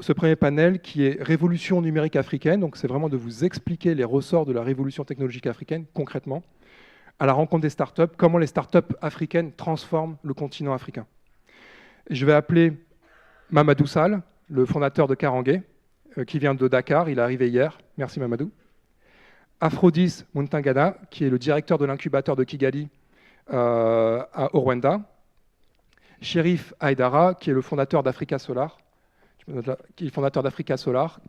ce premier panel qui est Révolution numérique africaine. Donc c'est vraiment de vous expliquer les ressorts de la révolution technologique africaine concrètement, à la rencontre des startups, comment les startups africaines transforment le continent africain. Je vais appeler Mamadou Sall, le fondateur de Karangué, qui vient de Dakar, il est arrivé hier. Merci Mamadou. Aphrodis Muntangana, qui est le directeur de l'incubateur de Kigali au Rwanda. Chérif Haïdara, qui est le fondateur d'Africa Solar,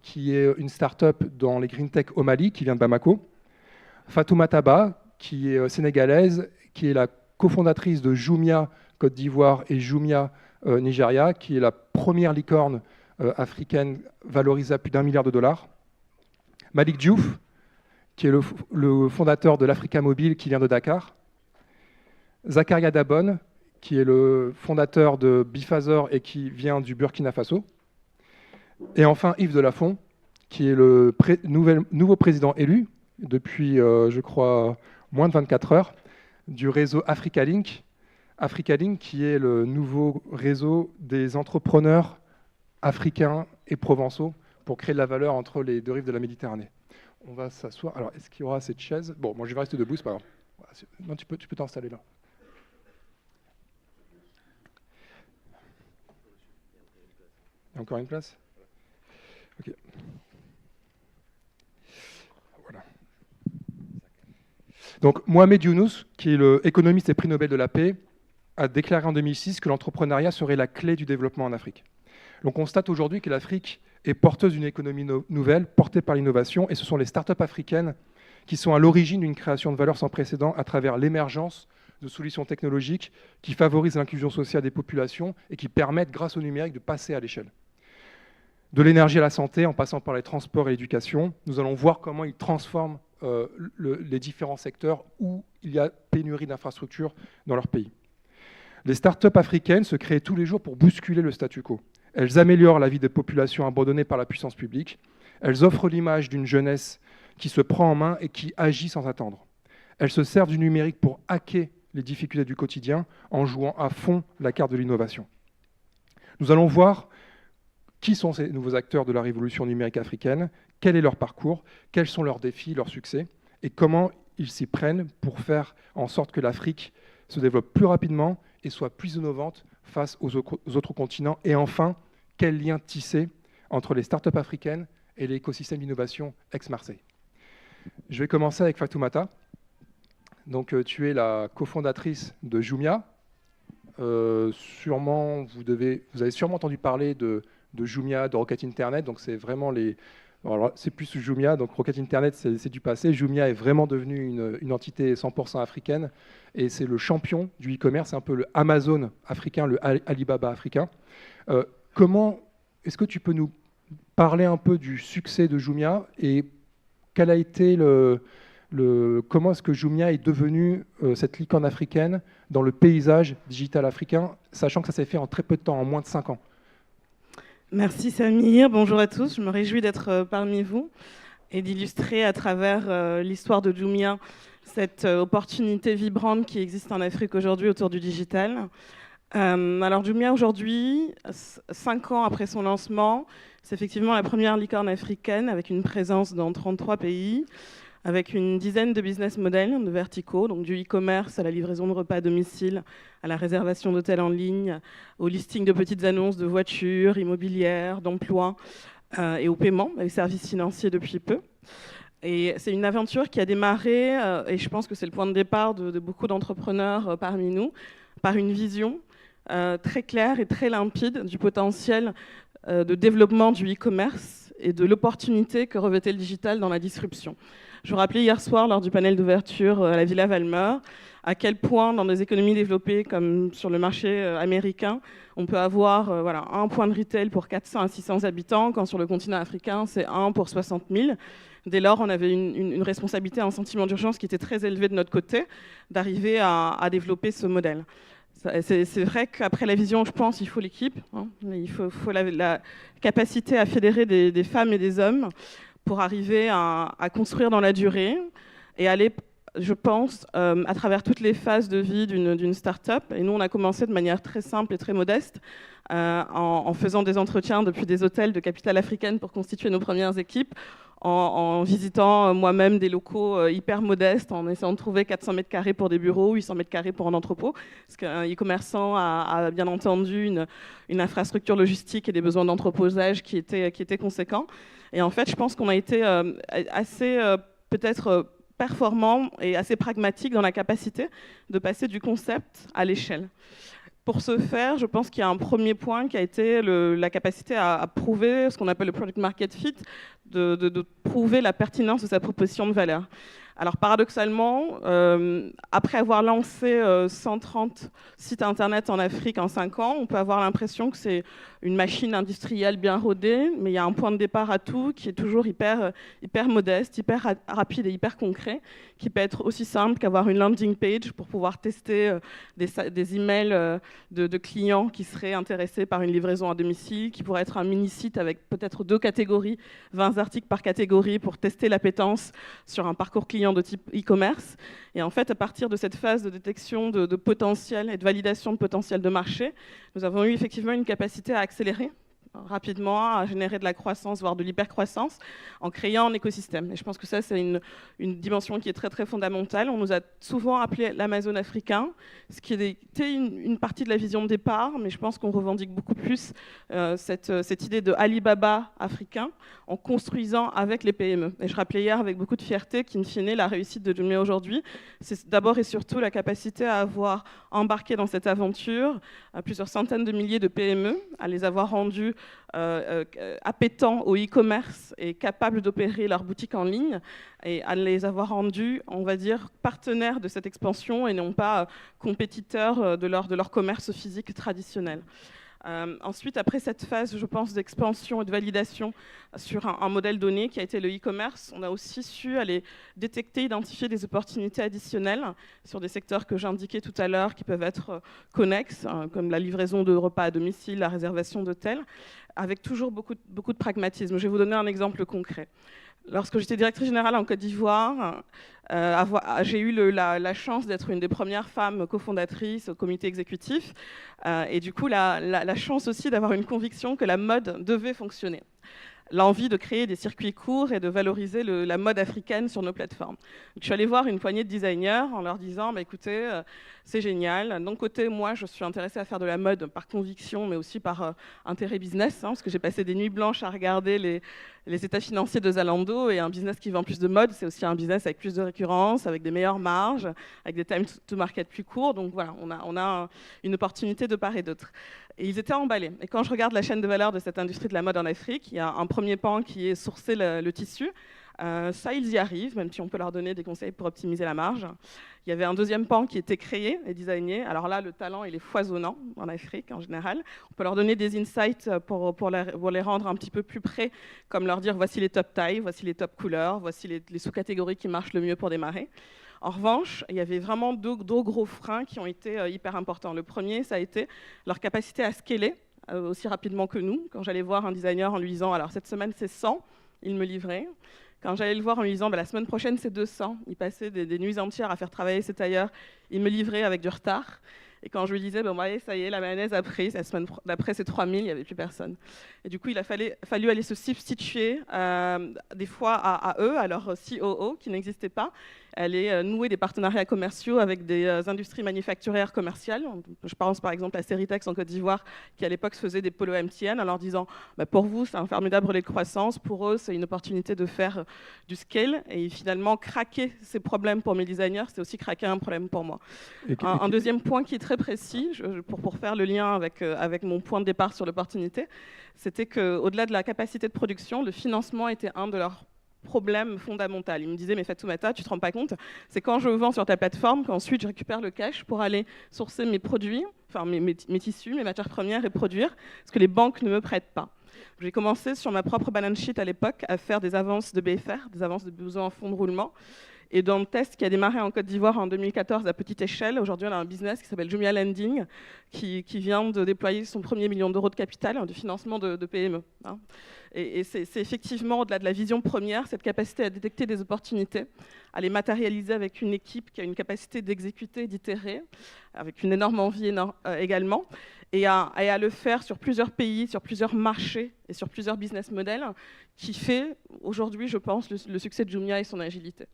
qui est une start-up dans les green tech au Mali, qui vient de Bamako. Fatoumata Ba, qui est sénégalaise, qui est la cofondatrice de Jumia Côte d'Ivoire et Jumia Nigeria, qui est la première licorne africaine valorisée à plus d'1 milliard de dollars. Malik Diouf, qui est le fondateur de l'Africa Mobile, qui vient de Dakar. Zakaria Dabon, qui est le fondateur de Bifazor et qui vient du Burkina Faso. Et enfin Yves Delafont, qui est le nouveau président élu depuis, je crois, moins de 24 heures, du réseau Africa Link. Africa Link, qui est le nouveau réseau des entrepreneurs africains et provençaux pour créer de la valeur entre les deux rives de la Méditerranée. On va s'asseoir. Alors, est-ce qu'il y aura cette chaise? Bon, moi, je vais rester debout, c'est pas grave. Non, tu peux t'installer là. Il y a encore une place? Ok. Voilà. Donc, Mohamed Younous, qui est l'économiste et prix Nobel de la paix, a déclaré en 2006 que l'entrepreneuriat serait la clé du développement en Afrique. On constate aujourd'hui que l'Afrique est porteuse d'une économie nouvelle, portée par l'innovation, et ce sont les startups africaines qui sont à l'origine d'une création de valeur sans précédent à travers l'émergence de solutions technologiques qui favorisent l'inclusion sociale des populations et qui permettent, grâce au numérique, de passer à l'échelle. De l'énergie à la santé, en passant par les transports et l'éducation, nous allons voir comment ils transforment les différents secteurs où il y a pénurie d'infrastructures dans leur pays. Les startups africaines se créent tous les jours pour bousculer le statu quo. Elles améliorent la vie des populations abandonnées par la puissance publique. Elles offrent l'image d'une jeunesse qui se prend en main et qui agit sans attendre. Elles se servent du numérique pour hacker les difficultés du quotidien en jouant à fond la carte de l'innovation. Nous allons voir qui sont ces nouveaux acteurs de la révolution numérique africaine, quel est leur parcours, quels sont leurs défis, leurs succès, et comment ils s'y prennent pour faire en sorte que l'Afrique se développe plus rapidement et soit plus innovante face aux autres continents. Et enfin, quel lien tisser entre les startups africaines et l'écosystème d'innovation ex-Marseille. Je vais commencer avec Fatoumata. Donc, tu es la cofondatrice de Jumia. Sûrement, vous avez sûrement entendu parler de Jumia, de Rocket Internet. Donc, c'est vraiment alors, c'est plus Jumia, donc Rocket Internet, c'est du passé. Jumia est vraiment devenue une entité 100% africaine et c'est le champion du e-commerce, c'est un peu le Amazon africain, le Alibaba africain. Comment est-ce que tu peux nous parler un peu du succès de Jumia et quel a été comment est-ce que Jumia est devenue cette licorne africaine dans le paysage digital africain, sachant que ça s'est fait en très peu de temps, en moins de 5 ans? Merci Samir, bonjour à tous. Je me réjouis d'être parmi vous et d'illustrer à travers l'histoire de Jumia cette opportunité vibrante qui existe en Afrique aujourd'hui autour du digital. Alors Jumia aujourd'hui, 5 ans après son lancement, c'est effectivement la première licorne africaine avec une présence dans 33 pays, avec une dizaine de business models, de verticaux, donc du e-commerce à la livraison de repas à domicile, à la réservation d'hôtels en ligne, au listing de petites annonces de voitures, immobilières, d'emplois et au paiement, les services financiers depuis peu. Et c'est une aventure qui a démarré, et je pense que c'est le point de départ de beaucoup d'entrepreneurs parmi nous, par une vision très claire et très limpide du potentiel de développement du e-commerce et de l'opportunité que revêtait le digital dans la disruption. Je vous rappelais hier soir, lors du panel d'ouverture à la Villa Valmer, à quel point, dans des économies développées comme sur le marché américain, on peut avoir un point de retail pour 400 à 600 habitants, quand sur le continent africain, c'est 1 pour 60 000. Dès lors, on avait une responsabilité, un sentiment d'urgence qui était très élevé de notre côté, d'arriver à développer ce modèle. C'est vrai qu'après la vision, je pense, il faut l'équipe, hein, il faut la capacité à fédérer des femmes et des hommes pour arriver à construire dans la durée et aller je pense, à travers toutes les phases de vie d'une start-up. Et nous, on a commencé de manière très simple et très modeste, en faisant des entretiens depuis des hôtels de capitale africaine pour constituer nos premières équipes, en visitant moi-même des locaux hyper modestes, en essayant de trouver 400 mètres carrés pour des bureaux, 800 mètres carrés pour un entrepôt, parce qu'un e-commerçant a bien entendu une infrastructure logistique et des besoins d'entreposage qui étaient conséquents. Et en fait, je pense qu'on a été assez, peut-être, performant et assez pragmatique dans la capacité de passer du concept à l'échelle. Pour ce faire, je pense qu'il y a un premier point qui a été la capacité à prouver ce qu'on appelle le product market fit, de prouver la pertinence de sa proposition de valeur. Alors paradoxalement, après avoir lancé 130 sites internet en Afrique en 5 ans, on peut avoir l'impression que c'est une machine industrielle bien rodée, mais il y a un point de départ à tout qui est toujours hyper modeste, hyper rapide et hyper concret, qui peut être aussi simple qu'avoir une landing page pour pouvoir tester des emails de clients qui seraient intéressés par une livraison à domicile, qui pourrait être un mini-site avec peut-être 2 catégories, 20 articles par catégorie pour tester l'appétence sur un parcours client de type e-commerce. Et en fait, à partir de cette phase de détection de potentiel et de validation de potentiel de marché, nous avons eu effectivement une capacité à accélérer rapidement, à générer de la croissance, voire de l'hypercroissance, en créant un écosystème. Et je pense que ça, c'est une dimension qui est très, très fondamentale. On nous a souvent appelé l'Amazon africain, ce qui était une partie de la vision de départ, mais je pense qu'on revendique beaucoup plus cette idée de Alibaba africain, en construisant avec les PME. Et je rappelais hier avec beaucoup de fierté qu'in fine, la réussite de Jumia aujourd'hui, c'est d'abord et surtout la capacité à avoir embarqué dans cette aventure plusieurs centaines de milliers de PME, à les avoir rendus appétents au e-commerce et capables d'opérer leur boutique en ligne, et à les avoir rendus, on va dire, partenaires de cette expansion et non pas compétiteurs de leur commerce physique traditionnel. Ensuite, après cette phase, je pense, d'expansion et de validation sur un modèle donné qui a été le e-commerce, on a aussi su aller détecter, identifier des opportunités additionnelles sur des secteurs que j'indiquais tout à l'heure qui peuvent être connexes, comme la livraison de repas à domicile, la réservation d'hôtels, avec toujours beaucoup de pragmatisme. Je vais vous donner un exemple concret. Lorsque j'étais directrice générale en Côte d'Ivoire, j'ai eu la chance d'être une des premières femmes cofondatrices au comité exécutif et du coup la chance aussi d'avoir une conviction que la mode devait fonctionner. L'envie de créer des circuits courts et de valoriser la mode africaine sur nos plateformes. Donc, je suis allée voir une poignée de designers en leur disant écoutez, c'est génial. D'un côté, moi, je suis intéressée à faire de la mode par conviction, mais aussi par intérêt business, parce que j'ai passé des nuits blanches à regarder les états financiers de Zalando, et un business qui vend plus de mode, c'est aussi un business avec plus de récurrence, avec des meilleures marges, avec des time to market plus courts. Donc voilà, on a une opportunité de part et d'autre. Et ils étaient emballés. Et quand je regarde la chaîne de valeur de cette industrie de la mode en Afrique, il y a un premier pan qui est sourcer le tissu. Ça, ils y arrivent, même si on peut leur donner des conseils pour optimiser la marge. Il y avait un deuxième pan qui était créé et designé. Alors là, le talent, il est foisonnant en Afrique en général. On peut leur donner des insights pour les rendre un petit peu plus près, comme leur dire voici les top tailles, voici les top couleurs, voici les sous-catégories qui marchent le mieux pour démarrer. En revanche, il y avait vraiment deux gros freins qui ont été hyper importants. Le premier, ça a été leur capacité à scaler aussi rapidement que nous. Quand j'allais voir un designer en lui disant alors cette semaine c'est 100, il me livrait. Quand j'allais le voir en lui disant la semaine prochaine c'est 200, il passait des nuits entières à faire travailler ses tailleurs, il me livrait avec du retard. Et quand je lui disais, voyez, ça y est, la mayonnaise a pris, la semaine d'après c'est 3000, il n'y avait plus personne. Et du coup, il a fallu aller se substituer des fois à eux, à leur COO qui n'existait pas, aller nouer des partenariats commerciaux avec des industries manufacturières commerciales. Je pense par exemple à Seritex en Côte d'Ivoire, qui à l'époque se faisait des polos MTN, en leur disant pour vous, c'est un formidable relais de croissance, pour eux, c'est une opportunité de faire du scale. Et finalement, craquer ces problèmes pour mes designers, c'est aussi craquer un problème pour moi. Un deuxième point qui est très précis, pour faire le lien avec mon point de départ sur l'opportunité, c'était qu'au-delà de la capacité de production, le financement était un de leurs problème fondamental. Il me disait mais Fatoumata, tu te rends pas compte, c'est quand je vends sur ta plateforme qu'ensuite je récupère le cash pour aller sourcer mes produits, enfin mes tissus, mes matières premières et produire, parce que les banques ne me prêtent pas. J'ai commencé sur ma propre balance sheet à l'époque à faire des avances de BFR, des avances de besoins en fonds de roulement. Et dans le test qui a démarré en Côte d'Ivoire en 2014 à petite échelle, aujourd'hui on a un business qui s'appelle Jumia Lending, qui vient de déployer son premier million d'euros de capital, de financement de PME. Et c'est effectivement, au-delà de la vision première, cette capacité à détecter des opportunités, à les matérialiser avec une équipe qui a une capacité d'exécuter, d'itérer, avec une énorme envie également, et à le faire sur plusieurs pays, sur plusieurs marchés et sur plusieurs business models, qui fait aujourd'hui, je pense, le succès de Jumia et son agilité.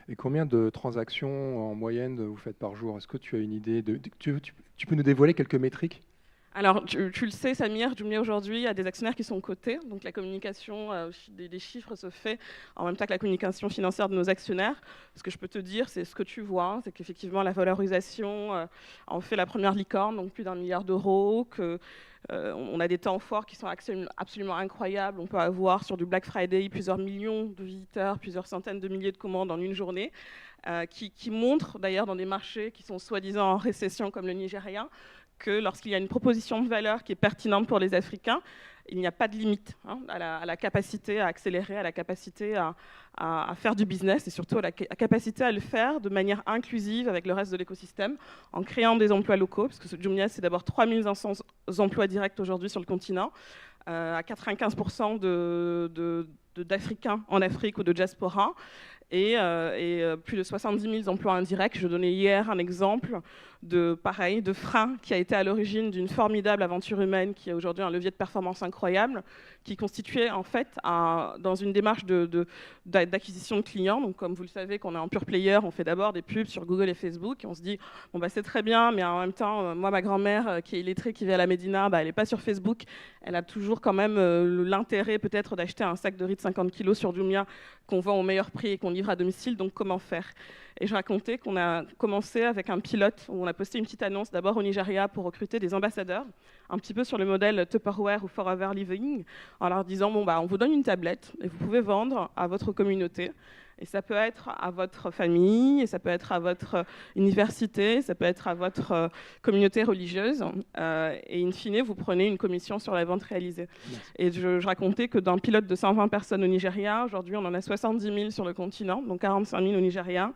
Et combien de transactions en moyenne vous faites par jour? Est-ce que tu as une idée tu peux nous dévoiler quelques métriques? Alors, tu le sais, Samir, Jumia aujourd'hui a des actionnaires qui sont cotés, donc la communication des chiffres se fait en même temps que la communication financière de nos actionnaires. Ce que je peux te dire, c'est ce que tu vois, c'est qu'effectivement la valorisation en fait la première licorne, donc plus d'1 milliard d'euros, on a des temps forts qui sont absolument incroyables. On peut avoir sur du Black Friday plusieurs millions de visiteurs, plusieurs centaines de milliers de commandes en une journée, qui montrent d'ailleurs dans des marchés qui sont soi-disant en récession comme le Nigeria, que lorsqu'il y a une proposition de valeur qui est pertinente pour les Africains, il n'y a pas de limite à la capacité à accélérer, à la capacité à faire du business et surtout à la capacité à le faire de manière inclusive avec le reste de l'écosystème, en créant des emplois locaux, parce que Jumia, c'est d'abord 3500 emplois directs aujourd'hui sur le continent, à 95% d'Africains en Afrique ou de diaspora, et plus de 70 000 emplois indirects. Je donnais hier un exemple de frein qui a été à l'origine d'une formidable aventure humaine qui est aujourd'hui un levier de performance incroyable, qui constituait en fait dans une démarche d'acquisition de clients. Donc comme vous le savez, qu'on est en pure player, on fait d'abord des pubs sur Google et Facebook et on se dit bon bah c'est très bien, mais en même temps moi ma grand-mère qui est illettrée, qui vit à la Médina, elle n'est pas sur Facebook, elle a toujours quand même l'intérêt peut-être d'acheter un sac de riz de 50 kg sur Jumia qu'on vend au meilleur prix et qu'on livre à domicile, donc comment faire? Et je racontais qu'on a commencé avec un pilote où on a posté une petite annonce d'abord au Nigeria pour recruter des ambassadeurs, un petit peu sur le modèle Tupperware ou Forever Living, en leur disant bon bah on vous donne une tablette et vous pouvez vendre à votre communauté. Et ça peut être à votre famille, et ça peut être à votre université, ça peut être à votre communauté religieuse. Et in fine, vous prenez une commission sur la vente réalisée. Merci. Et je racontais que d'un pilote de 120 personnes au Nigeria, aujourd'hui on en a 70 000 sur le continent, donc 45 000 au Nigeria.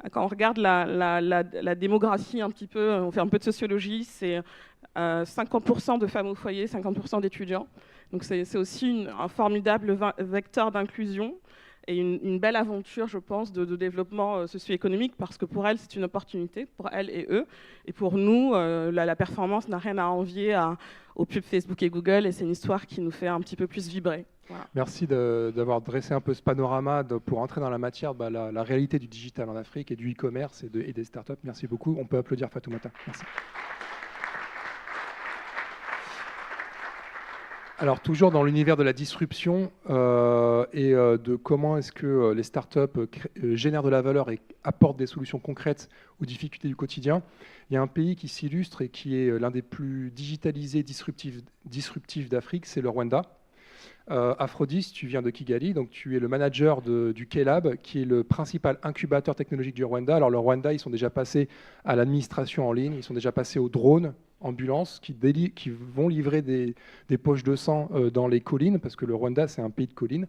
Quand on regarde la démographie un petit peu, on fait un peu de sociologie, c'est 50% de femmes au foyer, 50% d'étudiants. Donc c'est aussi un formidable vecteur d'inclusion et une belle aventure, je pense, de développement socio-économique, parce que pour elles, c'est une opportunité, pour elles et eux. Et pour nous, la performance n'a rien à envier aux pubs Facebook et Google, et c'est une histoire qui nous fait un petit peu plus vibrer. Voilà. Merci d'avoir dressé un peu ce panorama pour entrer dans la matière, la réalité du digital en Afrique et du e-commerce et des startups. Merci beaucoup. On peut applaudir Fatoumata. Merci. Alors, toujours dans l'univers de la disruption et de comment est-ce que les startups génèrent de la valeur et apportent des solutions concrètes aux difficultés du quotidien, il y a un pays qui s'illustre et qui est l'un des plus digitalisés, disruptifs d'Afrique, c'est le Rwanda. Aphrodis, tu viens de Kigali, donc tu es le manager du K-Lab, qui est le principal incubateur technologique du Rwanda. Alors le Rwanda, ils sont déjà passés à l'administration en ligne, ils sont déjà passés aux drones, ambulances, qui vont livrer des poches de sang dans les collines, parce que le Rwanda, c'est un pays de collines.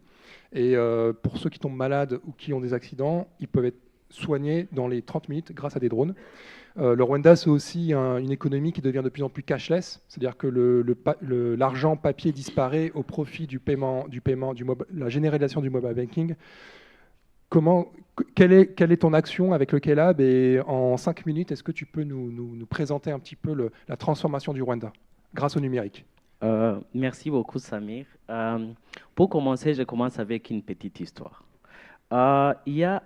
Et pour ceux qui tombent malades ou qui ont des accidents, ils peuvent être soignés dans les 30 minutes grâce à des drones. Le Rwanda, c'est aussi une économie qui devient de plus en plus cashless, c'est-à-dire que l'argent papier disparaît au profit la généralisation du mobile banking. Quelle est ton action avec le K-Lab, et en 5 minutes, est-ce que tu peux nous présenter un petit peu la transformation du Rwanda grâce au numérique? Merci beaucoup, Samir. Pour commencer, je commence avec une petite histoire. Il y a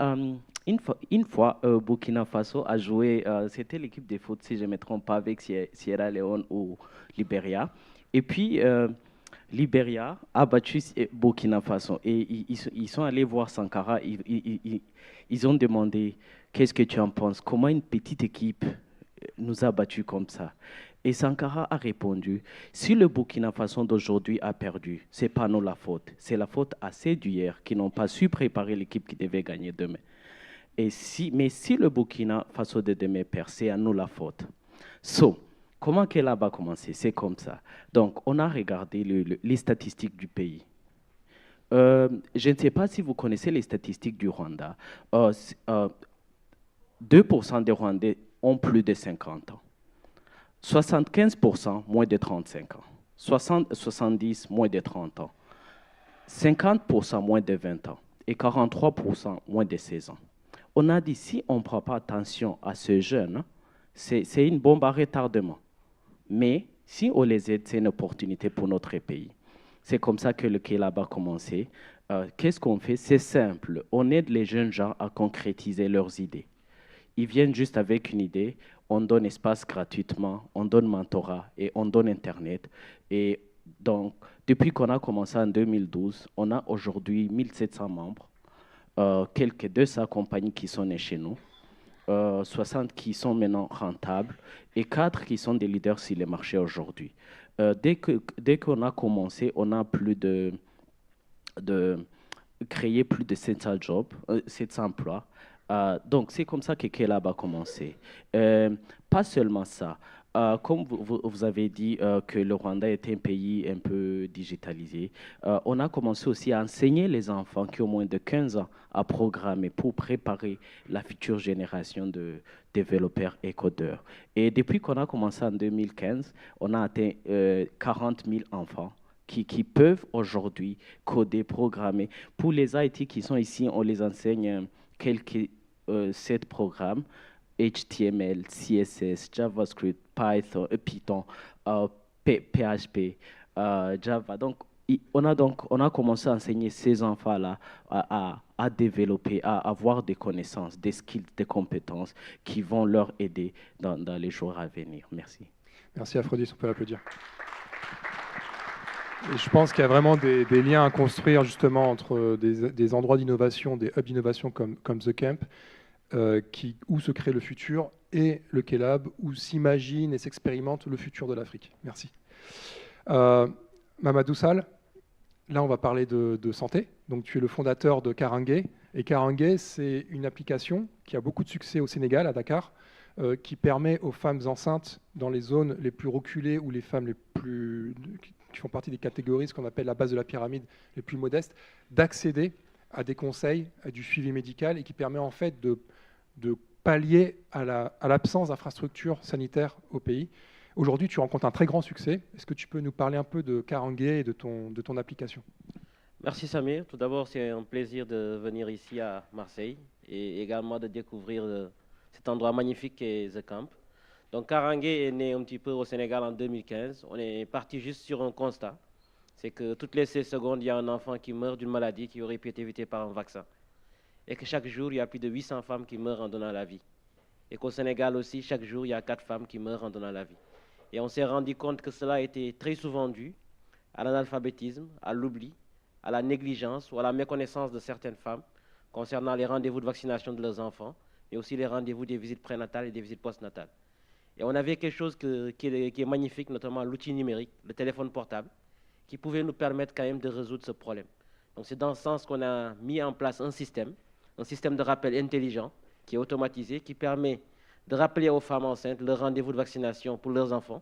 une fois, Burkina Faso a joué, c'était l'équipe de foot, si je ne me trompe pas, avec Sierra Leone ou Libéria. Et puis, Libéria a battu Burkina Faso. Et ils sont allés voir Sankara. Ils ont demandé, qu'est-ce que tu en penses? Comment une petite équipe nous a battus comme ça? Et Sankara a répondu, si le Burkina Faso d'aujourd'hui a perdu, ce n'est pas nous la faute. C'est la faute à ceux d'hier qui n'ont pas su préparer l'équipe qui devait gagner demain. Mais si le Burkina Faso de demain perd, c'est à nous la faute. Comment K-Lab a commencé? C'est comme ça. Donc, on a regardé les statistiques du pays. Je ne sais pas si vous connaissez les statistiques du Rwanda. 2% des Rwandais ont plus de 50 ans. 75% moins de 35 ans. 70 moins de 30 ans. 50% moins de 20 ans. Et 43% moins de 16 ans. On a dit, si on ne prend pas attention à ces jeunes, c'est une bombe à retardement. Mais si on les aide, c'est une opportunité pour notre pays. C'est comme ça que le Kelab a commencé. Qu'est-ce qu'on fait? C'est simple. On aide les jeunes gens à concrétiser leurs idées. Ils viennent juste avec une idée, on donne espace gratuitement, on donne mentorat et on donne Internet. Et donc, depuis qu'on a commencé en 2012, on a aujourd'hui 1700 membres, quelques 200 compagnies qui sont nées chez nous, 60 qui sont maintenant rentables et 4 qui sont des leaders sur les marchés aujourd'hui. Dès qu'on a commencé, on a créé plus de 700 jobs, 700 emplois. Donc, c'est comme ça que Kelab a commencé. Pas seulement ça. Comme vous avez dit que le Rwanda est un pays un peu digitalisé, on a commencé aussi à enseigner les enfants qui ont moins de 15 ans à programmer pour préparer la future génération de développeurs et codeurs. Et depuis qu'on a commencé en 2015, on a atteint 40 000 enfants qui peuvent aujourd'hui coder, programmer. Pour les IT qui sont ici, on les enseigne quelques 7 programmes, HTML, CSS, JavaScript, Python, PHP, Java. Donc, on a commencé à enseigner ces enfants-là à développer, à avoir des connaissances, des skills, des compétences qui vont leur aider dans les jours à venir. Merci. Merci Aphrodite, on peut l'applaudir. Et je pense qu'il y a vraiment des liens à construire justement entre des endroits d'innovation, des hubs d'innovation comme The Camp, où se crée le futur, et le Kelab, où s'imagine et s'expérimente le futur de l'Afrique. Merci. Mamadou Sall, là on va parler de santé. Donc tu es le fondateur de Karangué. Et Karangué, c'est une application qui a beaucoup de succès au Sénégal, à Dakar, qui permet aux femmes enceintes dans les zones les plus reculées ou les femmes qui font partie des catégories, ce qu'on appelle la base de la pyramide, les plus modestes, d'accéder à des conseils, à du suivi médical, et qui permet en fait de pallier à l'absence d'infrastructures sanitaires au pays. Aujourd'hui, tu rencontres un très grand succès. Est-ce que tu peux nous parler un peu de Karangué et de ton application? Merci Samir. Tout d'abord, c'est un plaisir de venir ici à Marseille et également de découvrir cet endroit magnifique qu'est The Camp. Donc Karangué est né un petit peu au Sénégal en 2015. On est parti juste sur un constat. C'est que toutes les 16 secondes, il y a un enfant qui meurt d'une maladie qui aurait pu être évitée par un vaccin. Et que chaque jour, il y a plus de 800 femmes qui meurent en donnant la vie. Et qu'au Sénégal aussi, chaque jour, il y a 4 femmes qui meurent en donnant la vie. Et on s'est rendu compte que cela était très souvent dû à l'analphabétisme, à l'oubli, à la négligence ou à la méconnaissance de certaines femmes concernant les rendez-vous de vaccination de leurs enfants, mais aussi les rendez-vous des visites prénatales et des visites postnatales. Et on avait quelque chose qui est magnifique, notamment l'outil numérique, le téléphone portable, qui pouvait nous permettre quand même de résoudre ce problème. Donc c'est dans ce sens qu'on a mis en place un système de rappel intelligent qui est automatisé, qui permet de rappeler aux femmes enceintes leur rendez-vous de vaccination pour leurs enfants,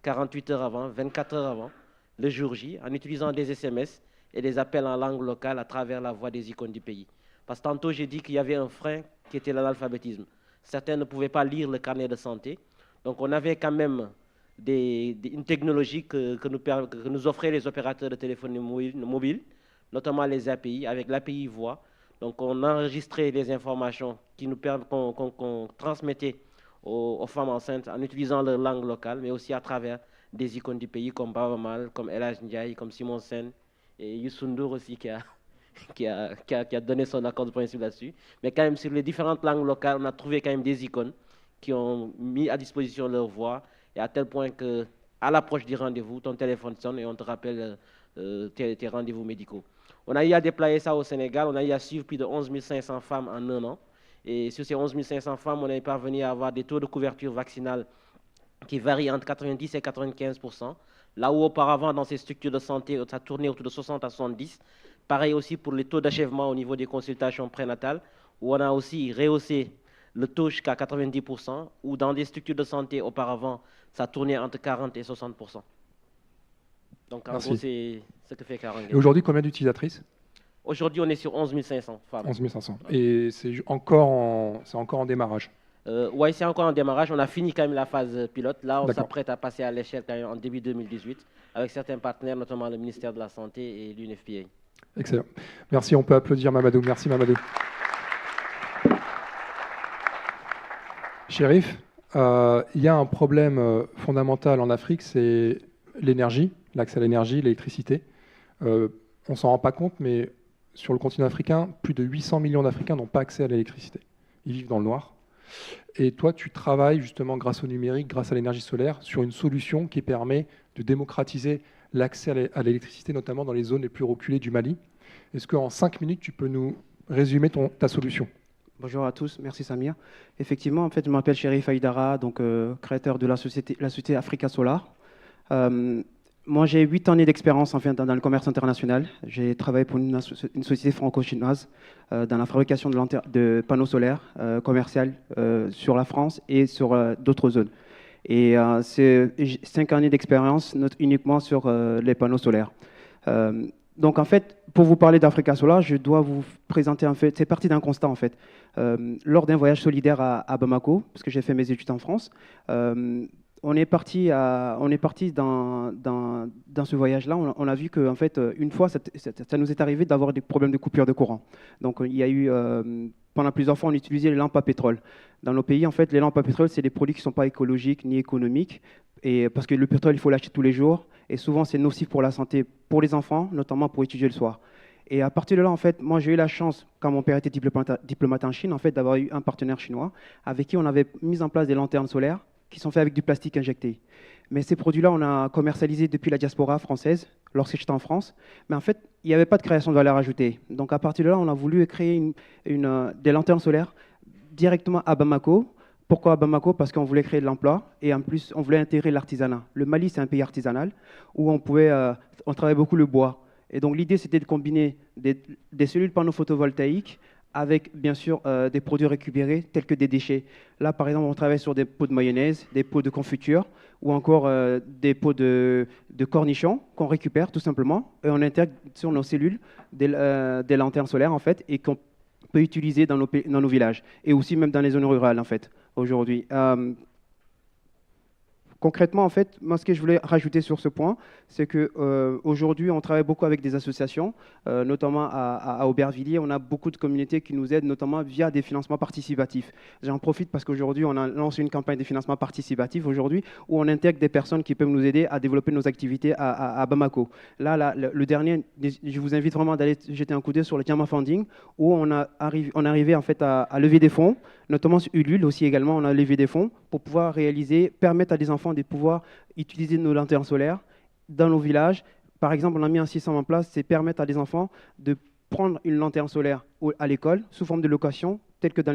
48 heures avant, 24 heures avant, le jour J, en utilisant des SMS et des appels en langue locale à travers la voix des icônes du pays. Parce que tantôt, j'ai dit qu'il y avait un frein qui était l'analphabétisme. Certains ne pouvaient pas lire le carnet de santé. Donc on avait quand même une technologie que nous offraient les opérateurs de téléphonie mobile, notamment les API, avec l'API voix. Donc on enregistrait les informations qu'on transmettait aux femmes enceintes en utilisant leur langue locale, mais aussi à travers des icônes du pays comme Baba Mal, comme El Hadj Ndiaye, comme Simon Sen et Youssou N'Dour aussi qui a donné son accord de principe là-dessus. Mais quand même sur les différentes langues locales, on a trouvé quand même des icônes qui ont mis à disposition leur voix, et à tel point qu'à l'approche du rendez-vous, ton téléphone sonne et on te rappelle tes rendez-vous médicaux. On a eu à déployer ça au Sénégal, on a eu à suivre plus de 11 500 femmes en un an. Et sur ces 11 500 femmes, on est parvenu à avoir des taux de couverture vaccinale qui varient entre 90 et 95%. Là où auparavant, dans ces structures de santé, ça tournait autour de 60 à 70. Pareil aussi pour les taux d'achèvement au niveau des consultations prénatales, où on a aussi rehaussé le taux jusqu'à 90%, ou dans des structures de santé auparavant, ça tournait entre 40 et 60%. Donc en gros, c'est ce que fait Karangué. Et aujourd'hui, combien d'utilisatrices? Aujourd'hui, on est sur 11 500 femmes. 11 500. Et c'est encore en démarrage. Oui, c'est encore en démarrage. On a fini quand même la phase pilote. Là, on D'accord. s'apprête à passer à l'échelle quand même en début 2018 avec certains partenaires, notamment le ministère de la Santé et l'UNFPA. Excellent. Merci, on peut applaudir Mamadou. Merci Mamadou. Chérif, il y a un problème fondamental en Afrique, c'est l'énergie, l'accès à l'énergie, l'électricité. On ne s'en rend pas compte, mais sur le continent africain, plus de 800 millions d'Africains n'ont pas accès à l'électricité. Ils vivent dans le noir. Et toi, tu travailles justement grâce au numérique, grâce à l'énergie solaire, sur une solution qui permet de démocratiser l'accès à l'électricité, notamment dans les zones les plus reculées du Mali. Est-ce qu'en 5 minutes, tu peux nous résumer ta solution ? Bonjour à tous, merci Samir. Effectivement, en fait, je m'appelle Chérif Aïdara, donc créateur de la société Africa Solar. Moi, j'ai 8 années d'expérience en fait, dans le commerce international. J'ai travaillé pour une société franco-chinoise dans la fabrication de panneaux solaires commerciaux sur la France et sur d'autres zones. Et c'est 5 années d'expérience uniquement sur les panneaux solaires. Donc, en fait, pour vous parler d'Africa Solar, je dois vous présenter, en fait, c'est parti d'un constat, en fait. Lors d'un voyage solidaire à Bamako, parce que j'ai fait mes études en France, on est parti dans ce voyage-là. On a vu que, en fait, une fois, ça nous est arrivé d'avoir des problèmes de coupure de courant. Donc, il y a eu, pendant plusieurs fois, on utilisait les lampes à pétrole. Dans nos pays, en fait, les lampes à pétrole, c'est des produits qui ne sont pas écologiques ni économiques, et parce que le pétrole, il faut l'acheter tous les jours, et souvent, c'est nocif pour la santé, pour les enfants, notamment pour étudier le soir. Et à partir de là, en fait, moi, j'ai eu la chance, quand mon père était diplomate en Chine, en fait, d'avoir eu un partenaire chinois avec qui on avait mis en place des lanternes solaires qui sont faits avec du plastique injecté. Mais ces produits-là, on a commercialisé depuis la diaspora française, lorsque j'étais en France. Mais en fait, il n'y avait pas de création de valeur ajoutée. Donc, à partir de là, on a voulu créer des lanternes solaires directement à Bamako. Pourquoi à Bamako ? Parce qu'on voulait créer de l'emploi et en plus, on voulait intégrer l'artisanat. Le Mali, c'est un pays artisanal où on travaille beaucoup le bois. Et donc, l'idée, c'était de combiner des cellules panneaux photovoltaïques avec, bien sûr, des produits récupérés tels que des déchets. Là, par exemple, on travaille sur des pots de mayonnaise, des pots de confiture ou encore des pots de cornichons qu'on récupère tout simplement et on intègre sur nos cellules des lanternes solaires, en fait, et qu'on peut utiliser dans nos villages et aussi même dans les zones rurales, en fait, aujourd'hui. Concrètement, en fait, moi, ce que je voulais rajouter sur ce point, c'est qu'aujourd'hui, on travaille beaucoup avec des associations, notamment à Aubervilliers. On a beaucoup de communautés qui nous aident, notamment via des financements participatifs. J'en profite parce qu'aujourd'hui, on a lancé une campagne de financement participatif aujourd'hui où on intègre des personnes qui peuvent nous aider à développer nos activités à Bamako. Là, le dernier, je vous invite vraiment d'aller jeter un coup d'œil sur le Diamant Funding où on est arrivé en fait à lever des fonds, notamment sur Ulule aussi également, on a levé des fonds pour pouvoir permettre à des enfants de pouvoir utiliser nos lanternes solaires dans nos villages. Par exemple, on a mis un système en place, c'est permettre à des enfants de prendre une lanterne solaire à l'école sous forme de location, telle que dans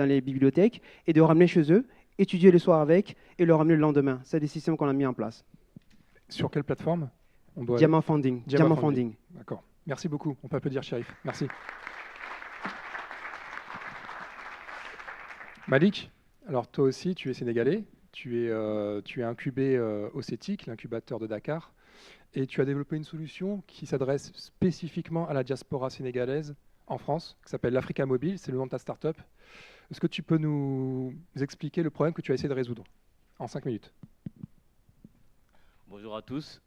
les bibliothèques, et de ramener chez eux, étudier le soir avec et le ramener le lendemain. C'est des systèmes qu'on a mis en place. Sur quelle plateforme ? Diamant Funding. Diamant Funding. D'accord. Merci beaucoup. On peut applaudir Chérif. Merci. Malik, alors toi aussi, tu es sénégalais. Tu es incubé au CETIC, l'incubateur de Dakar, et tu as développé une solution qui s'adresse spécifiquement à la diaspora sénégalaise en France, qui s'appelle l'Africa Mobile, c'est le nom de ta start-up. Est-ce que tu peux nous expliquer le problème que tu as essayé de résoudre en 5 minutes ? Bonjour à tous.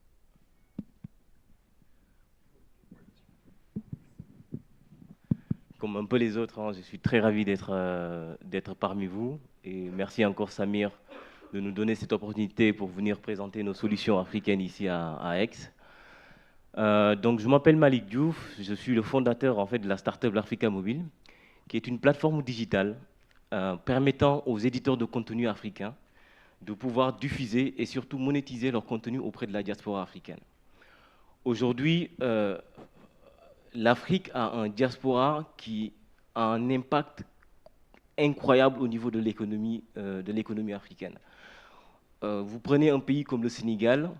Comme un peu les autres, je suis très ravi d'être parmi vous, et merci encore Samir de nous donner cette opportunité pour venir présenter nos solutions africaines ici à Aix. Donc, je m'appelle Malik Diouf, je suis le fondateur en fait, de la start-up l'Africa Mobile, qui est une plateforme digitale permettant aux éditeurs de contenu africains de pouvoir diffuser et surtout monétiser leur contenu auprès de la diaspora africaine. Aujourd'hui, l'Afrique a un diaspora qui a un impact incroyable au niveau de l'économie africaine. Vous prenez un pays comme le Sénégal,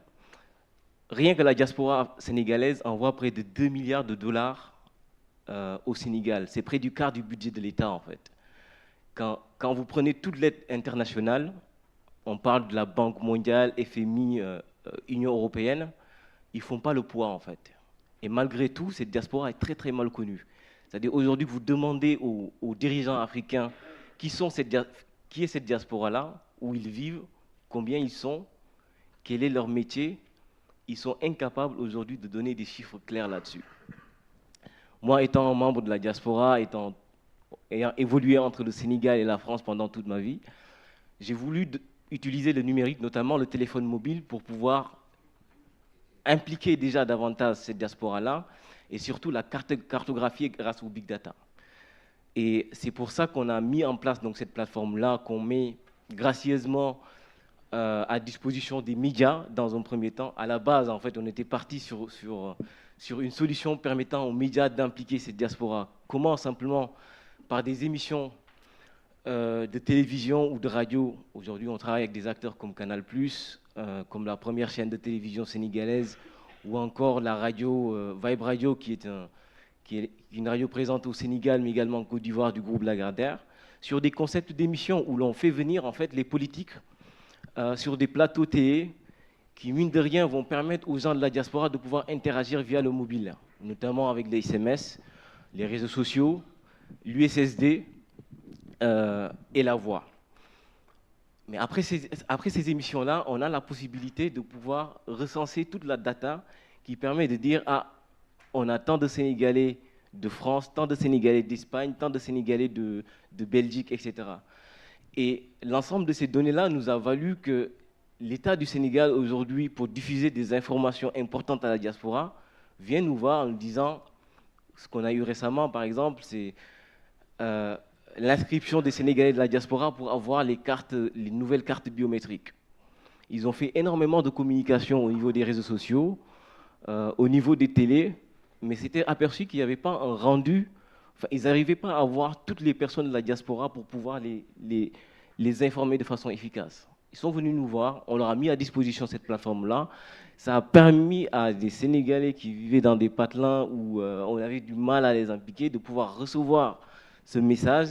rien que la diaspora sénégalaise envoie près de 2 milliards de dollars au Sénégal. C'est près du quart du budget de l'État, en fait. Quand vous prenez toute l'aide internationale, on parle de la Banque mondiale, FMI, Union européenne, ils ne font pas le poids, en fait. Et malgré tout, cette diaspora est très très mal connue. C'est-à-dire aujourd'hui, vous demandez aux dirigeants africains qui est cette diaspora-là, où ils vivent, combien ils sont, quel est leur métier. Ils sont incapables aujourd'hui de donner des chiffres clairs là-dessus. Moi, étant membre de la diaspora, ayant évolué entre le Sénégal et la France pendant toute ma vie, j'ai voulu utiliser le numérique, notamment le téléphone mobile, pour pouvoir impliquer déjà davantage cette diaspora-là et surtout la cartographier grâce au big data. Et c'est pour ça qu'on a mis en place donc, cette plateforme-là, qu'on met gracieusement à disposition des médias dans un premier temps. À la base, en fait, on était parti sur une solution permettant aux médias d'impliquer cette diaspora. Comment? Simplement par des émissions de télévision ou de radio. Aujourd'hui, on travaille avec des acteurs comme Canal+, comme la première chaîne de télévision sénégalaise, ou encore la radio Vibe Radio, qui est une radio présente au Sénégal, mais également en Côte d'Ivoire, du groupe Lagardère, sur des concepts d'émissions où l'on fait venir en fait les politiques sur des plateaux télé qui, mine de rien, vont permettre aux gens de la diaspora de pouvoir interagir via le mobile, notamment avec les SMS, les réseaux sociaux, l'USSD et la voix. Mais après ces émissions-là, on a la possibilité de pouvoir recenser toute la data qui permet de dire « Ah, on a tant de Sénégalais de France, tant de Sénégalais d'Espagne, tant de Sénégalais de Belgique, etc. » Et l'ensemble de ces données-là nous a valu que l'État du Sénégal aujourd'hui, pour diffuser des informations importantes à la diaspora, vient nous voir en nous disant, ce qu'on a eu récemment par exemple, c'est l'inscription des Sénégalais de la diaspora pour avoir les nouvelles cartes biométriques. Ils ont fait énormément de communication au niveau des réseaux sociaux, au niveau des télés, mais c'était aperçu qu'il n'y avait pas un rendu. Enfin, ils n'arrivaient pas à avoir toutes les personnes de la diaspora pour pouvoir les informer de façon efficace. Ils sont venus nous voir, on leur a mis à disposition cette plateforme-là. Ça a permis à des Sénégalais qui vivaient dans des patelins où on avait du mal à les impliquer de pouvoir recevoir ce message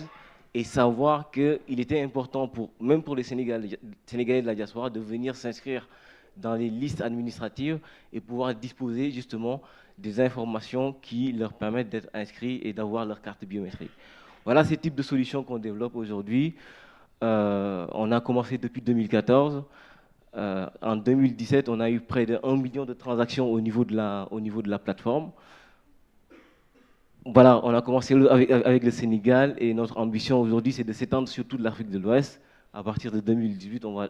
et savoir qu'il était important, même pour les Sénégalais de la diaspora, de venir s'inscrire dans les listes administratives et pouvoir disposer justement des informations qui leur permettent d'être inscrits et d'avoir leur carte biométrique. Voilà ces types de solutions qu'on développe aujourd'hui. On a commencé depuis 2014. En 2017, on a eu près de 1 million de transactions au niveau de la plateforme. Voilà, on a commencé avec le Sénégal et notre ambition aujourd'hui, c'est de s'étendre sur toute l'Afrique de l'Ouest. À partir de 2018, on va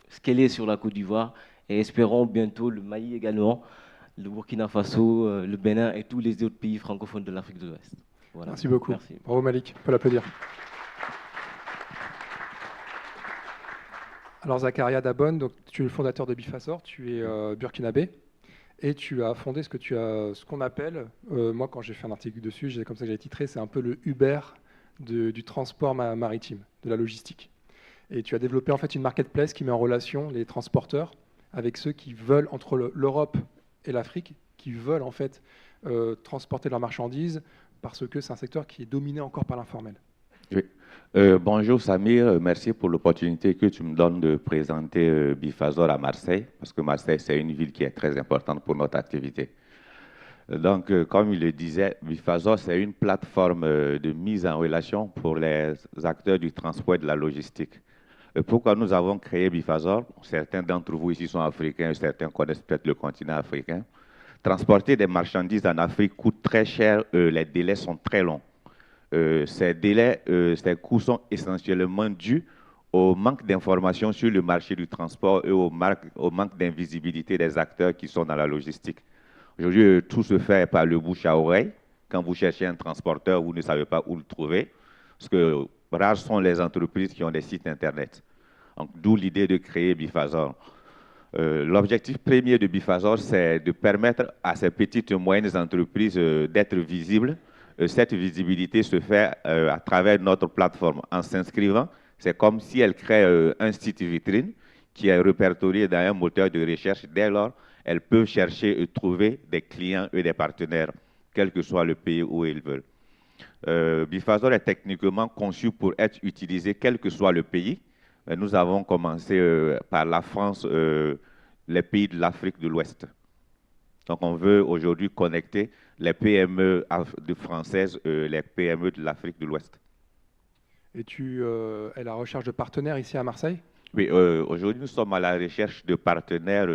scaler sur la Côte d'Ivoire et espérons bientôt le Mali également, le Burkina Faso, le Bénin et tous les autres pays francophones de l'Afrique de l'Ouest. Voilà. Merci beaucoup. Merci. Bravo Malik, on peut l'applaudir. Alors Zakaria Dabon, donc, tu es le fondateur de Bifazor, tu es burkinabé et tu as fondé ce qu'on appelle, moi quand j'ai fait un article dessus, comme ça que j'ai titré, c'est un peu le Uber du transport maritime, de la logistique. Et tu as développé en fait une marketplace qui met en relation les transporteurs avec ceux qui veulent, entre l'Europe et l'Afrique, qui veulent en fait transporter leurs marchandises parce que c'est un secteur qui est dominé encore par l'informel. Oui. Bonjour Samir, merci pour l'opportunité que tu me donnes de présenter Bifazor à Marseille, parce que Marseille c'est une ville qui est très importante pour notre activité. Donc, comme il le disait, Bifazor c'est une plateforme de mise en relation pour les acteurs du transport et de la logistique. Pourquoi nous avons créé Bifazor? Certains d'entre vous ici sont africains, certains connaissent peut-être le continent africain. Transporter des marchandises en Afrique coûte très cher, les délais sont très longs. Ces coûts sont essentiellement dus au manque d'informations sur le marché du transport et au manque d'invisibilité des acteurs qui sont dans la logistique. Aujourd'hui, tout se fait par le bouche à oreille. Quand vous cherchez un transporteur, vous ne savez pas où le trouver, parce que rares sont les entreprises qui ont des sites Internet. D'où l'idée de créer Bifazor. L'objectif premier de Bifazor, c'est de permettre à ces petites et moyennes entreprises d'être visibles. Cette visibilité se fait à travers notre plateforme. En s'inscrivant, c'est comme si elles créent un site vitrine qui est répertorié dans un moteur de recherche. Dès lors, elles peuvent chercher et trouver des clients et des partenaires, quel que soit le pays où ils veulent. Bifazor est techniquement conçu pour être utilisé quel que soit le pays. Nous avons commencé par la France, les pays de l'Afrique de l'Ouest. Donc, on veut aujourd'hui connecter les PME françaises, les PME de l'Afrique de l'Ouest. Et tu es la recherche de partenaires ici à Marseille? Oui, aujourd'hui, nous sommes à la recherche de partenaires,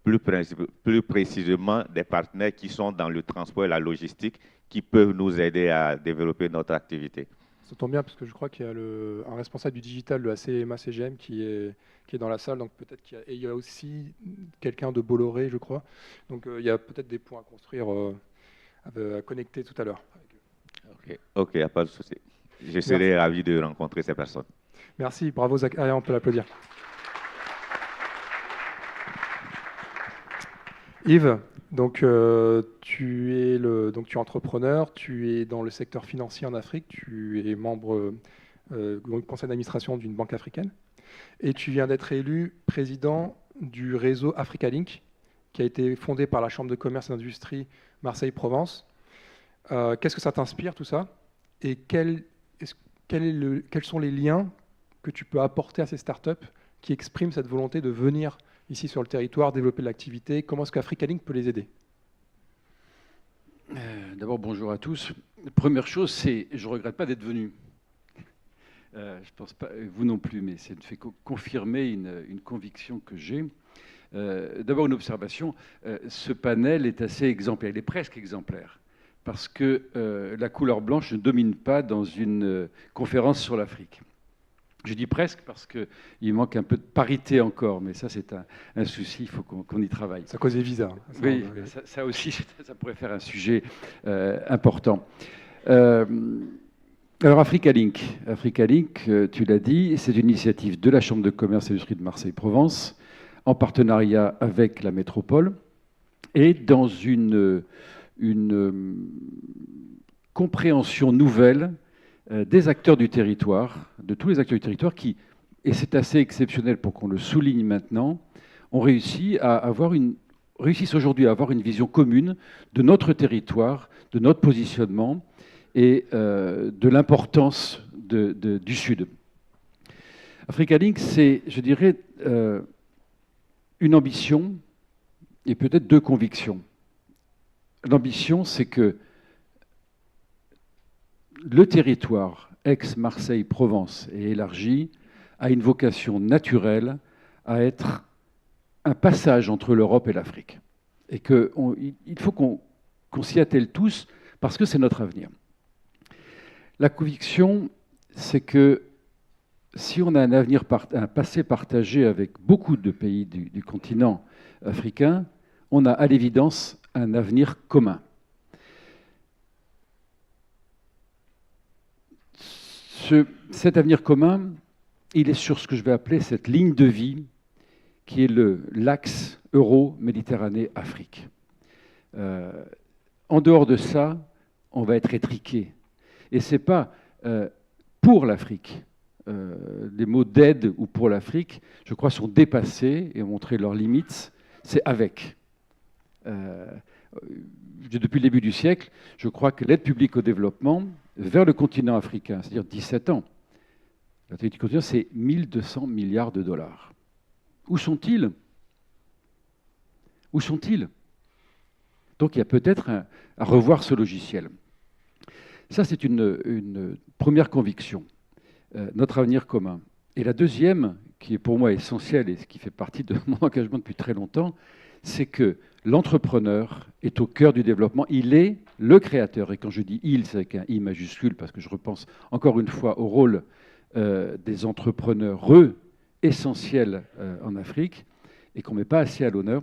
plus précisément des partenaires qui sont dans le transport et la logistique, qui peuvent nous aider à développer notre activité. Ça tombe bien, parce que je crois qu'il y a un responsable du digital de la CMA-CGM qui est dans la salle, donc peut-être et il y a aussi quelqu'un de Bolloré, je crois. Donc il y a peut-être des points à construire, à connecter tout à l'heure. Ok, il n'y a pas de souci. Je serai ravi de rencontrer ces personnes. Merci, bravo Zakaria, on peut l'applaudir. Yves, donc, tu es entrepreneur, tu es dans le secteur financier en Afrique, tu es membre du conseil d'administration d'une banque africaine et tu viens d'être élu président du réseau Africa-Link qui a été fondé par la Chambre de commerce et d'industrie Marseille-Provence. Qu'est-ce que ça t'inspire tout ça et quels sont les liens que tu peux apporter à ces startups qui expriment cette volonté de venir ici sur le territoire, développer de l'activité? Comment est-ce qu'Africa-Link peut les aider? D'abord, bonjour à tous. Première chose, c'est je ne regrette pas d'être venu. Je pense pas, vous non plus, mais ça ne fait que confirmer une conviction que j'ai. D'abord, une observation. Ce panel est assez exemplaire, il est presque exemplaire, parce que la couleur blanche ne domine pas dans une conférence sur l'Afrique. Je dis presque parce qu'il manque un peu de parité encore, mais ça c'est un souci, il faut qu'on y travaille. Ça cause des visas. Oui, ça aussi, ça pourrait faire un sujet important. Alors Africa-Link, tu l'as dit, c'est une initiative de la Chambre de commerce et d'industrie de Marseille-Provence, en partenariat avec la métropole, et dans une compréhension nouvelle des acteurs du territoire, de tous les acteurs du territoire qui, et c'est assez exceptionnel pour qu'on le souligne maintenant, ont réussi réussissent aujourd'hui à avoir une vision commune de notre territoire, de notre positionnement et de l'importance du Sud. Africa-Link, c'est, je dirais, une ambition et peut-être deux convictions. L'ambition, c'est que le territoire ex-Marseille-Provence et élargi a une vocation naturelle à être un passage entre l'Europe et l'Afrique. Et qu'il faut qu'on s'y attelle tous parce que c'est notre avenir. La conviction, c'est que si on a un passé partagé avec beaucoup de pays du continent africain, on a à l'évidence un avenir commun. Cet avenir commun, il est sur ce que je vais appeler cette ligne de vie qui est l'axe Euro-Méditerranée-Afrique. En dehors de ça, on va être étriqué. Et ce n'est pas pour l'Afrique. Les mots d'aide ou pour l'Afrique, je crois, sont dépassés et ont montré leurs limites. C'est avec. Depuis le début du siècle, je crois que l'aide publique au développement vers le continent africain, c'est-à-dire 17 ans, l'aide publique au continent, c'est 1200 milliards de dollars. Où sont-ils? Où sont-ils? Donc il y a peut-être à revoir ce logiciel. Ça, c'est une première conviction, notre avenir commun. Et la deuxième, qui est pour moi essentielle et qui fait partie de mon engagement depuis très longtemps, c'est que l'entrepreneur est au cœur du développement. Il est le créateur. Et quand je dis « il », c'est avec un « i » majuscule, parce que je repense encore une fois au rôle des entrepreneurs essentiels en Afrique et qu'on ne met pas assez à l'honneur.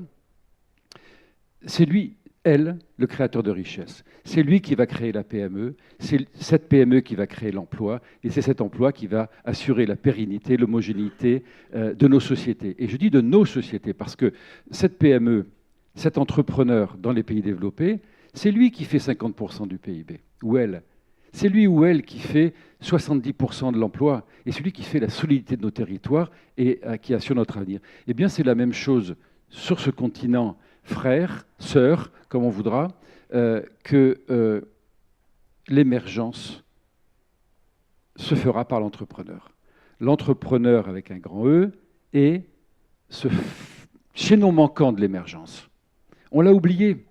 C'est lui, elle, le créateur de richesse. C'est lui qui va créer la PME, c'est cette PME qui va créer l'emploi, et c'est cet emploi qui va assurer la pérennité, l'homogénéité de nos sociétés. Et je dis de nos sociétés parce que cette PME, cet entrepreneur dans les pays développés, c'est lui qui fait 50% du PIB, ou elle. C'est lui ou elle qui fait 70% de l'emploi, et celui qui fait la solidité de nos territoires et qui assure notre avenir. Eh bien, c'est la même chose sur ce continent, frère, sœur, comme on voudra, que l'émergence se fera par l'entrepreneur. L'entrepreneur avec un grand E est ce chaînon manquant de l'émergence. On l'a oublié.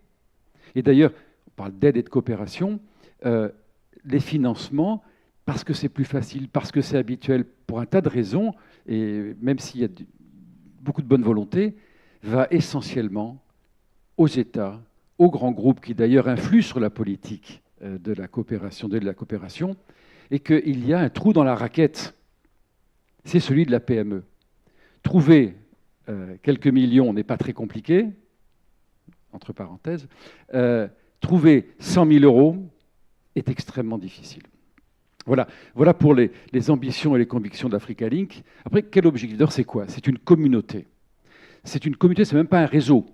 Et d'ailleurs, on parle d'aide et de coopération, les financements, parce que c'est plus facile, parce que c'est habituel, pour un tas de raisons, et même s'il y a beaucoup de bonne volonté, va essentiellement aux États, aux grands groupes qui d'ailleurs influent sur la politique de la coopération, et qu'il y a un trou dans la raquette. C'est celui de la PME. Trouver quelques millions n'est pas très compliqué, entre parenthèses. Trouver 100 000 euros est extrêmement difficile. Voilà pour les ambitions et les convictions d'Africa Link. Après, quel objectif? D'abord, c'est quoi? C'est une communauté. C'est une communauté, c'est même pas un réseau.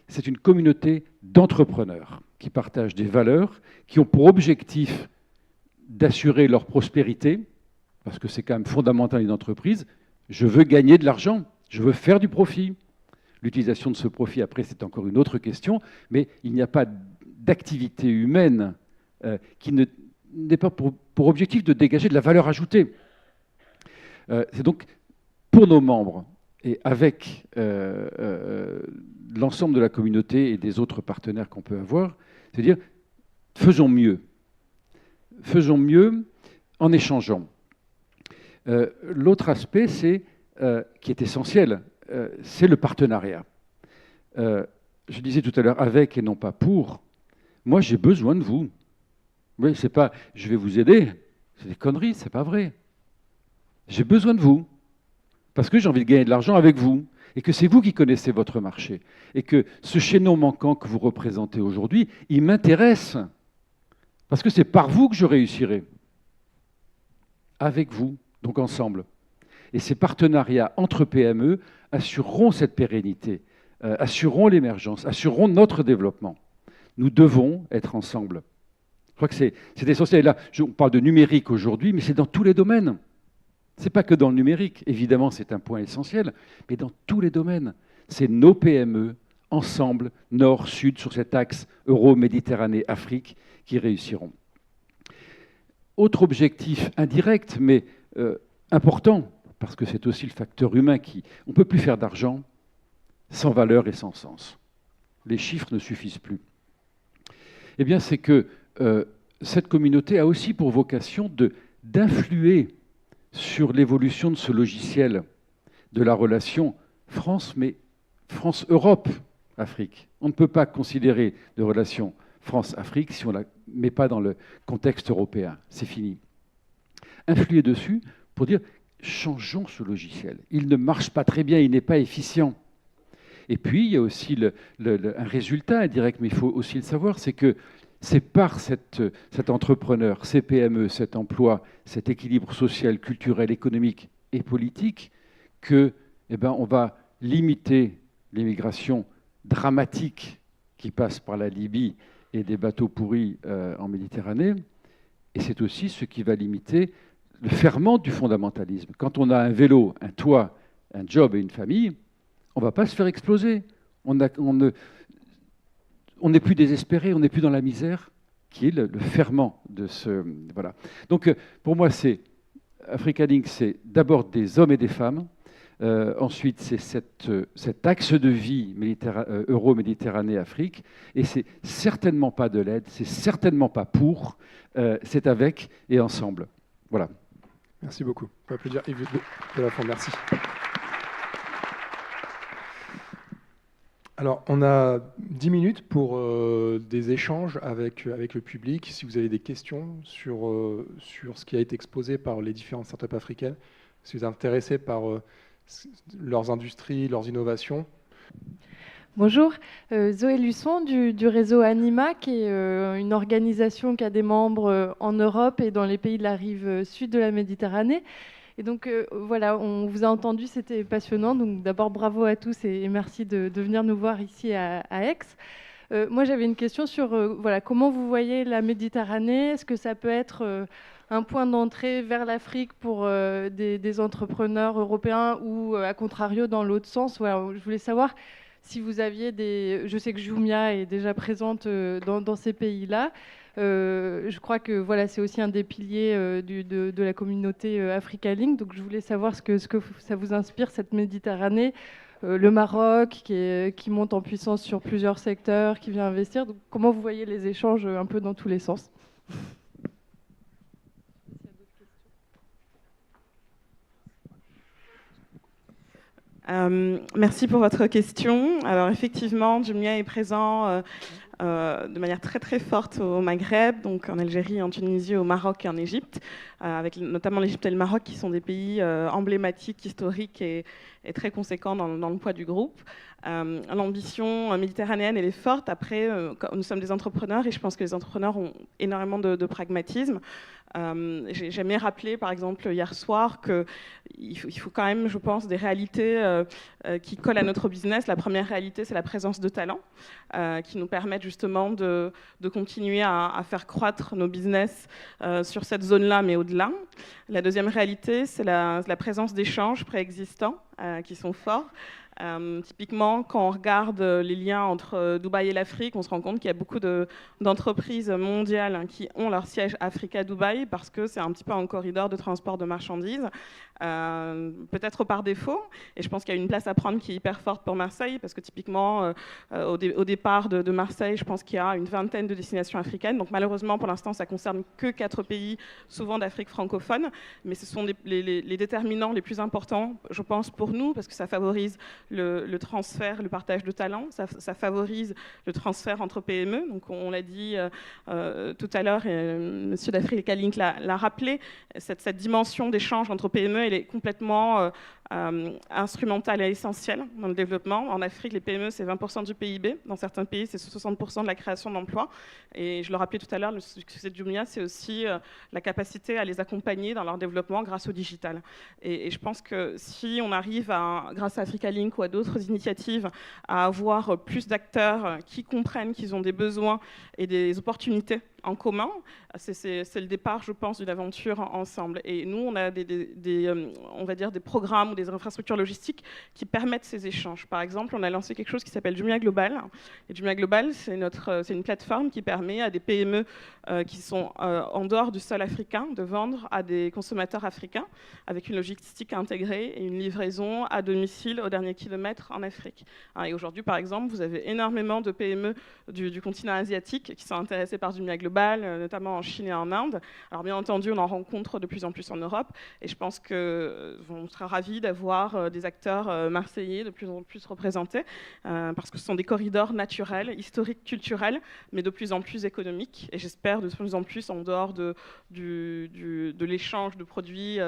C'est une communauté d'entrepreneurs qui partagent des valeurs, qui ont pour objectif d'assurer leur prospérité, parce que c'est quand même fondamental une entreprise. Je veux gagner de l'argent, je veux faire du profit. L'utilisation de ce profit, après, c'est encore une autre question, mais il n'y a pas d'activité humaine qui n'est pas pour objectif de dégager de la valeur ajoutée. C'est donc pour nos membres et avec l'ensemble de la communauté et des autres partenaires qu'on peut avoir, c'est-à-dire faisons mieux. Faisons mieux en échangeant. L'autre aspect, qui est essentiel, c'est le partenariat. Je disais tout à l'heure avec et non pas pour. Moi, j'ai besoin de vous. Oui, c'est pas je vais vous aider, c'est des conneries, c'est pas vrai. J'ai besoin de vous parce que j'ai envie de gagner de l'argent avec vous et que c'est vous qui connaissez votre marché et que ce chaînon manquant que vous représentez aujourd'hui, il m'intéresse parce que c'est par vous que je réussirai. Avec vous, donc ensemble. Et ces partenariats entre PME assureront cette pérennité, assureront l'émergence, assureront notre développement. Nous devons être ensemble. Je crois que c'est essentiel. Et là, on parle de numérique aujourd'hui, mais c'est dans tous les domaines. Ce n'est pas que dans le numérique. Évidemment, c'est un point essentiel, mais dans tous les domaines. C'est nos PME, ensemble, nord-sud, sur cet axe Euro-Méditerranée-Afrique, qui réussiront. Autre objectif indirect, mais important, parce que c'est aussi le facteur humain on ne peut plus faire d'argent sans valeur et sans sens. Les chiffres ne suffisent plus. Eh bien, c'est que cette communauté a aussi pour vocation d'influer sur l'évolution de ce logiciel de la relation France, mais France-Europe-Afrique. On ne peut pas considérer de relation France-Afrique si on ne la met pas dans le contexte européen. C'est fini. Influer dessus pour dire changeons ce logiciel. Il ne marche pas très bien, il n'est pas efficient. Et puis, il y a aussi un résultat indirect, mais il faut aussi le savoir, c'est que c'est par cet entrepreneur, ces PME, cet emploi, cet équilibre social, culturel, économique et politique que, on va limiter l'immigration dramatique qui passe par la Libye et des bateaux pourris en Méditerranée. Et c'est aussi ce qui va limiter le ferment du fondamentalisme. Quand on a un vélo, un toit, un job et une famille, on ne va pas se faire exploser. On n'est plus désespéré, on n'est plus dans la misère, qui est le ferment de ce... Voilà. Donc, pour moi, Africa Link, c'est d'abord des hommes et des femmes. Ensuite, c'est cet axe de vie Euro-Méditerranée-Afrique. Et c'est certainement pas de l'aide, c'est certainement pas pour, c'est avec et ensemble. Voilà. Merci beaucoup. On peut applaudir Yves de la Fond. Merci. Alors, on a 10 minutes pour des échanges avec le public. Si vous avez des questions sur ce qui a été exposé par les différentes startups africaines, si vous êtes intéressés par leurs industries, leurs innovations. Bonjour, Zoé Luçon du réseau Anima, qui est une organisation qui a des membres en Europe et dans les pays de la rive sud de la Méditerranée. Et donc voilà, on vous a entendu, c'était passionnant. Donc d'abord bravo à tous et merci de venir nous voir ici à Aix. Moi j'avais une question sur voilà, comment vous voyez la Méditerranée. Est-ce que ça peut être un point d'entrée vers l'Afrique pour des entrepreneurs européens ou à contrario dans l'autre sens? Voilà, je voulais savoir si vous aviez je sais que Jumia est déjà présente dans ces pays-là. Je crois que voilà, c'est aussi un des piliers de la communauté Africa Link. Donc je voulais savoir ce que ça vous inspire, cette Méditerranée. Le Maroc qui monte en puissance sur plusieurs secteurs, qui vient investir. Donc, comment vous voyez les échanges un peu dans tous les sens? Merci pour votre question. Alors effectivement, Jumia est présent de manière très très forte au Maghreb, donc en Algérie, en Tunisie, au Maroc et en Égypte, avec notamment l'Égypte et le Maroc qui sont des pays emblématiques, historiques et très conséquents dans le poids du groupe. L'ambition méditerranéenne, elle est forte. Après, nous sommes des entrepreneurs et je pense que les entrepreneurs ont énormément de pragmatisme. J'ai jamais rappelé, par exemple, hier soir, qu'il faut quand même, je pense, des réalités qui collent à notre business. La première réalité, c'est la présence de talents qui nous permettent justement de continuer à faire croître nos business sur cette zone-là, mais au-delà. La deuxième réalité, c'est la présence d'échanges préexistants qui sont forts. Typiquement, quand on regarde les liens entre Dubaï et l'Afrique, on se rend compte qu'il y a beaucoup d'entreprises mondiales qui ont leur siège Africa-Dubaï parce que c'est un petit peu un corridor de transport de marchandises, peut-être par défaut. Et je pense qu'il y a une place à prendre qui est hyper forte pour Marseille parce que typiquement, au départ de Marseille, je pense qu'il y a une vingtaine de destinations africaines. Donc malheureusement, pour l'instant, ça ne concerne que 4 pays, souvent d'Afrique francophone. Mais ce sont les déterminants les plus importants, je pense, pour nous parce que ça favorise le transfert, le partage de talents, ça favorise le transfert entre PME. Donc on l'a dit tout à l'heure, et Monsieur d'Africa Link l'a rappelé, cette dimension d'échange entre PME, elle est complètement instrumentale et essentielle dans le développement. En Afrique, les PME, c'est 20% du PIB. Dans certains pays, c'est 60% de la création d'emplois. Et je le rappelais tout à l'heure, le succès de Jumia, c'est aussi la capacité à les accompagner dans leur développement grâce au digital. Et je pense que si on arrive, grâce à Africa Link ou à d'autres initiatives, à avoir plus d'acteurs qui comprennent qu'ils ont des besoins et des opportunités en commun, c'est le départ, je pense, d'une aventure ensemble. Et nous, on a on va dire des programmes ou des infrastructures logistiques qui permettent ces échanges. Par exemple, on a lancé quelque chose qui s'appelle Jumia Global. Et Jumia Global, c'est une plateforme qui permet à des PME qui sont en dehors du sol africain de vendre à des consommateurs africains avec une logistique intégrée et une livraison à domicile au dernier kilomètre en Afrique. Et aujourd'hui, par exemple, vous avez énormément de PME du continent asiatique qui sont intéressées par Jumia Global, notamment en Chine et en Inde. Alors bien entendu, on en rencontre de plus en plus en Europe et je pense qu'on sera ravis d'avoir des acteurs marseillais de plus en plus représentés parce que ce sont des corridors naturels, historiques, culturels, mais de plus en plus économiques et j'espère de plus en plus en dehors de l'échange de produits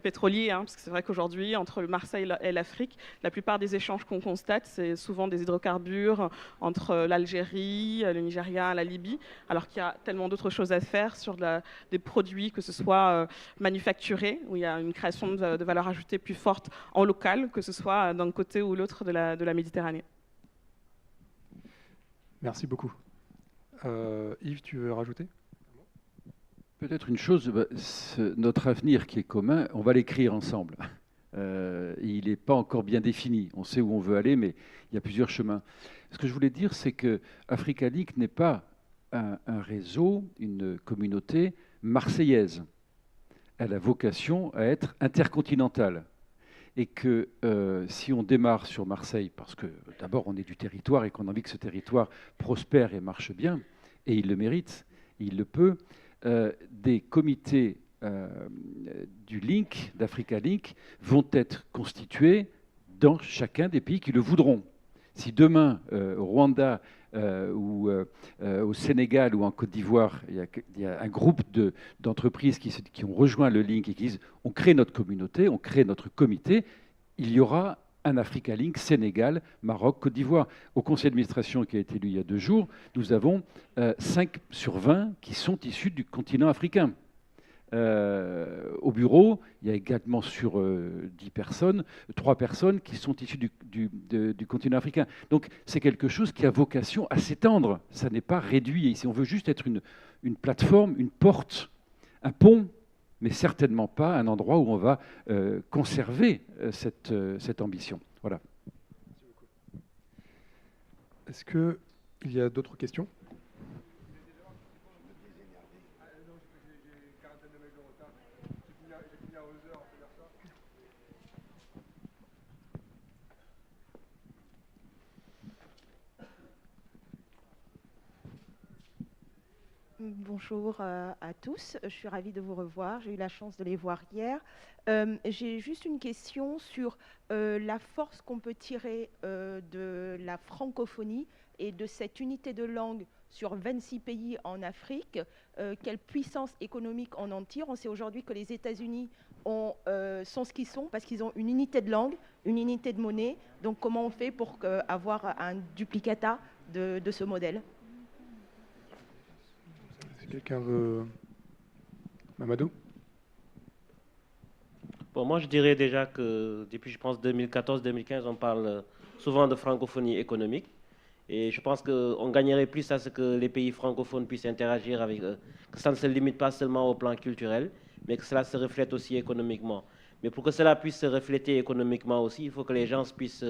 pétroliers, parce que c'est vrai qu'aujourd'hui, entre Marseille et l'Afrique, la plupart des échanges qu'on constate, c'est souvent des hydrocarbures entre l'Algérie, le Nigeria, la Libye, alors qu'il y a tellement d'autres choses à faire sur des produits, que ce soit manufacturés, où il y a une création de valeur ajoutée plus forte en local, que ce soit d'un côté ou l'autre de la Méditerranée. Merci beaucoup. Yves, tu veux rajouter ? Peut-être une chose, notre avenir qui est commun, on va l'écrire ensemble. Il n'est pas encore bien défini. On sait où on veut aller, mais il y a plusieurs chemins. Ce que je voulais dire, c'est que Africa Link n'est pas un réseau, une communauté marseillaise. Elle a vocation à être intercontinentale. Et que si on démarre sur Marseille, parce que d'abord on est du territoire et qu'on a envie que ce territoire prospère et marche bien, et il le mérite, il le peut, des comités du Link, d'Africa Link, vont être constitués dans chacun des pays qui le voudront. Si demain, au Rwanda ou au Sénégal ou en Côte d'Ivoire, il y a un groupe d'entreprises qui ont rejoint le Link et qui disent on crée notre communauté, on crée notre comité, il y aura un Africa Link Sénégal, Maroc, Côte d'Ivoire. Au conseil d'administration qui a été élu il y a 2 jours, nous avons 5 sur 20 qui sont issus du continent africain. Au bureau, il y a également sur 10 personnes, 3 personnes qui sont issues du continent africain. Donc c'est quelque chose qui a vocation à s'étendre. Ça n'est pas réduit. Ici, on veut juste être une plateforme, une porte, un pont, mais certainement pas un endroit où on va conserver cette ambition. Voilà. Est-ce qu'il y a d'autres questions ? bonjour à tous. Je suis ravie de vous revoir. J'ai eu la chance de les voir hier. J'ai juste une question sur la force qu'on peut tirer de la francophonie et de cette unité de langue sur 26 pays en Afrique. Quelle puissance économique on en tire? On sait aujourd'hui que les États-Unis sont ce qu'ils sont parce qu'ils ont une unité de langue, une unité de monnaie. Donc comment on fait pour avoir un duplicata de ce modèle? Si quelqu'un veut... Mamadou? Bon, moi, je dirais déjà que depuis, je pense, 2014-2015, on parle souvent de francophonie économique. Et je pense qu'on gagnerait plus à ce que les pays francophones puissent interagir avec eux, que ça ne se limite pas seulement au plan culturel, mais que cela se reflète aussi économiquement. Mais pour que cela puisse se refléter économiquement aussi, il faut que les gens puissent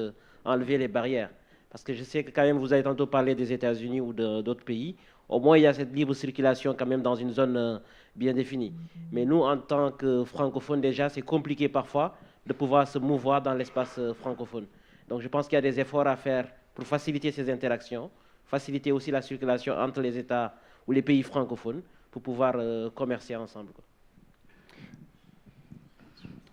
enlever les barrières. Parce que je sais que quand même, vous avez tantôt parlé des États-Unis ou d'autres pays. Au moins, il y a cette libre circulation quand même dans une zone bien définie. Mais nous, en tant que francophones, déjà, c'est compliqué parfois de pouvoir se mouvoir dans l'espace francophone. Donc, je pense qu'il y a des efforts à faire pour faciliter ces interactions, faciliter aussi la circulation entre les États ou les pays francophones pour pouvoir commercer ensemble, quoi.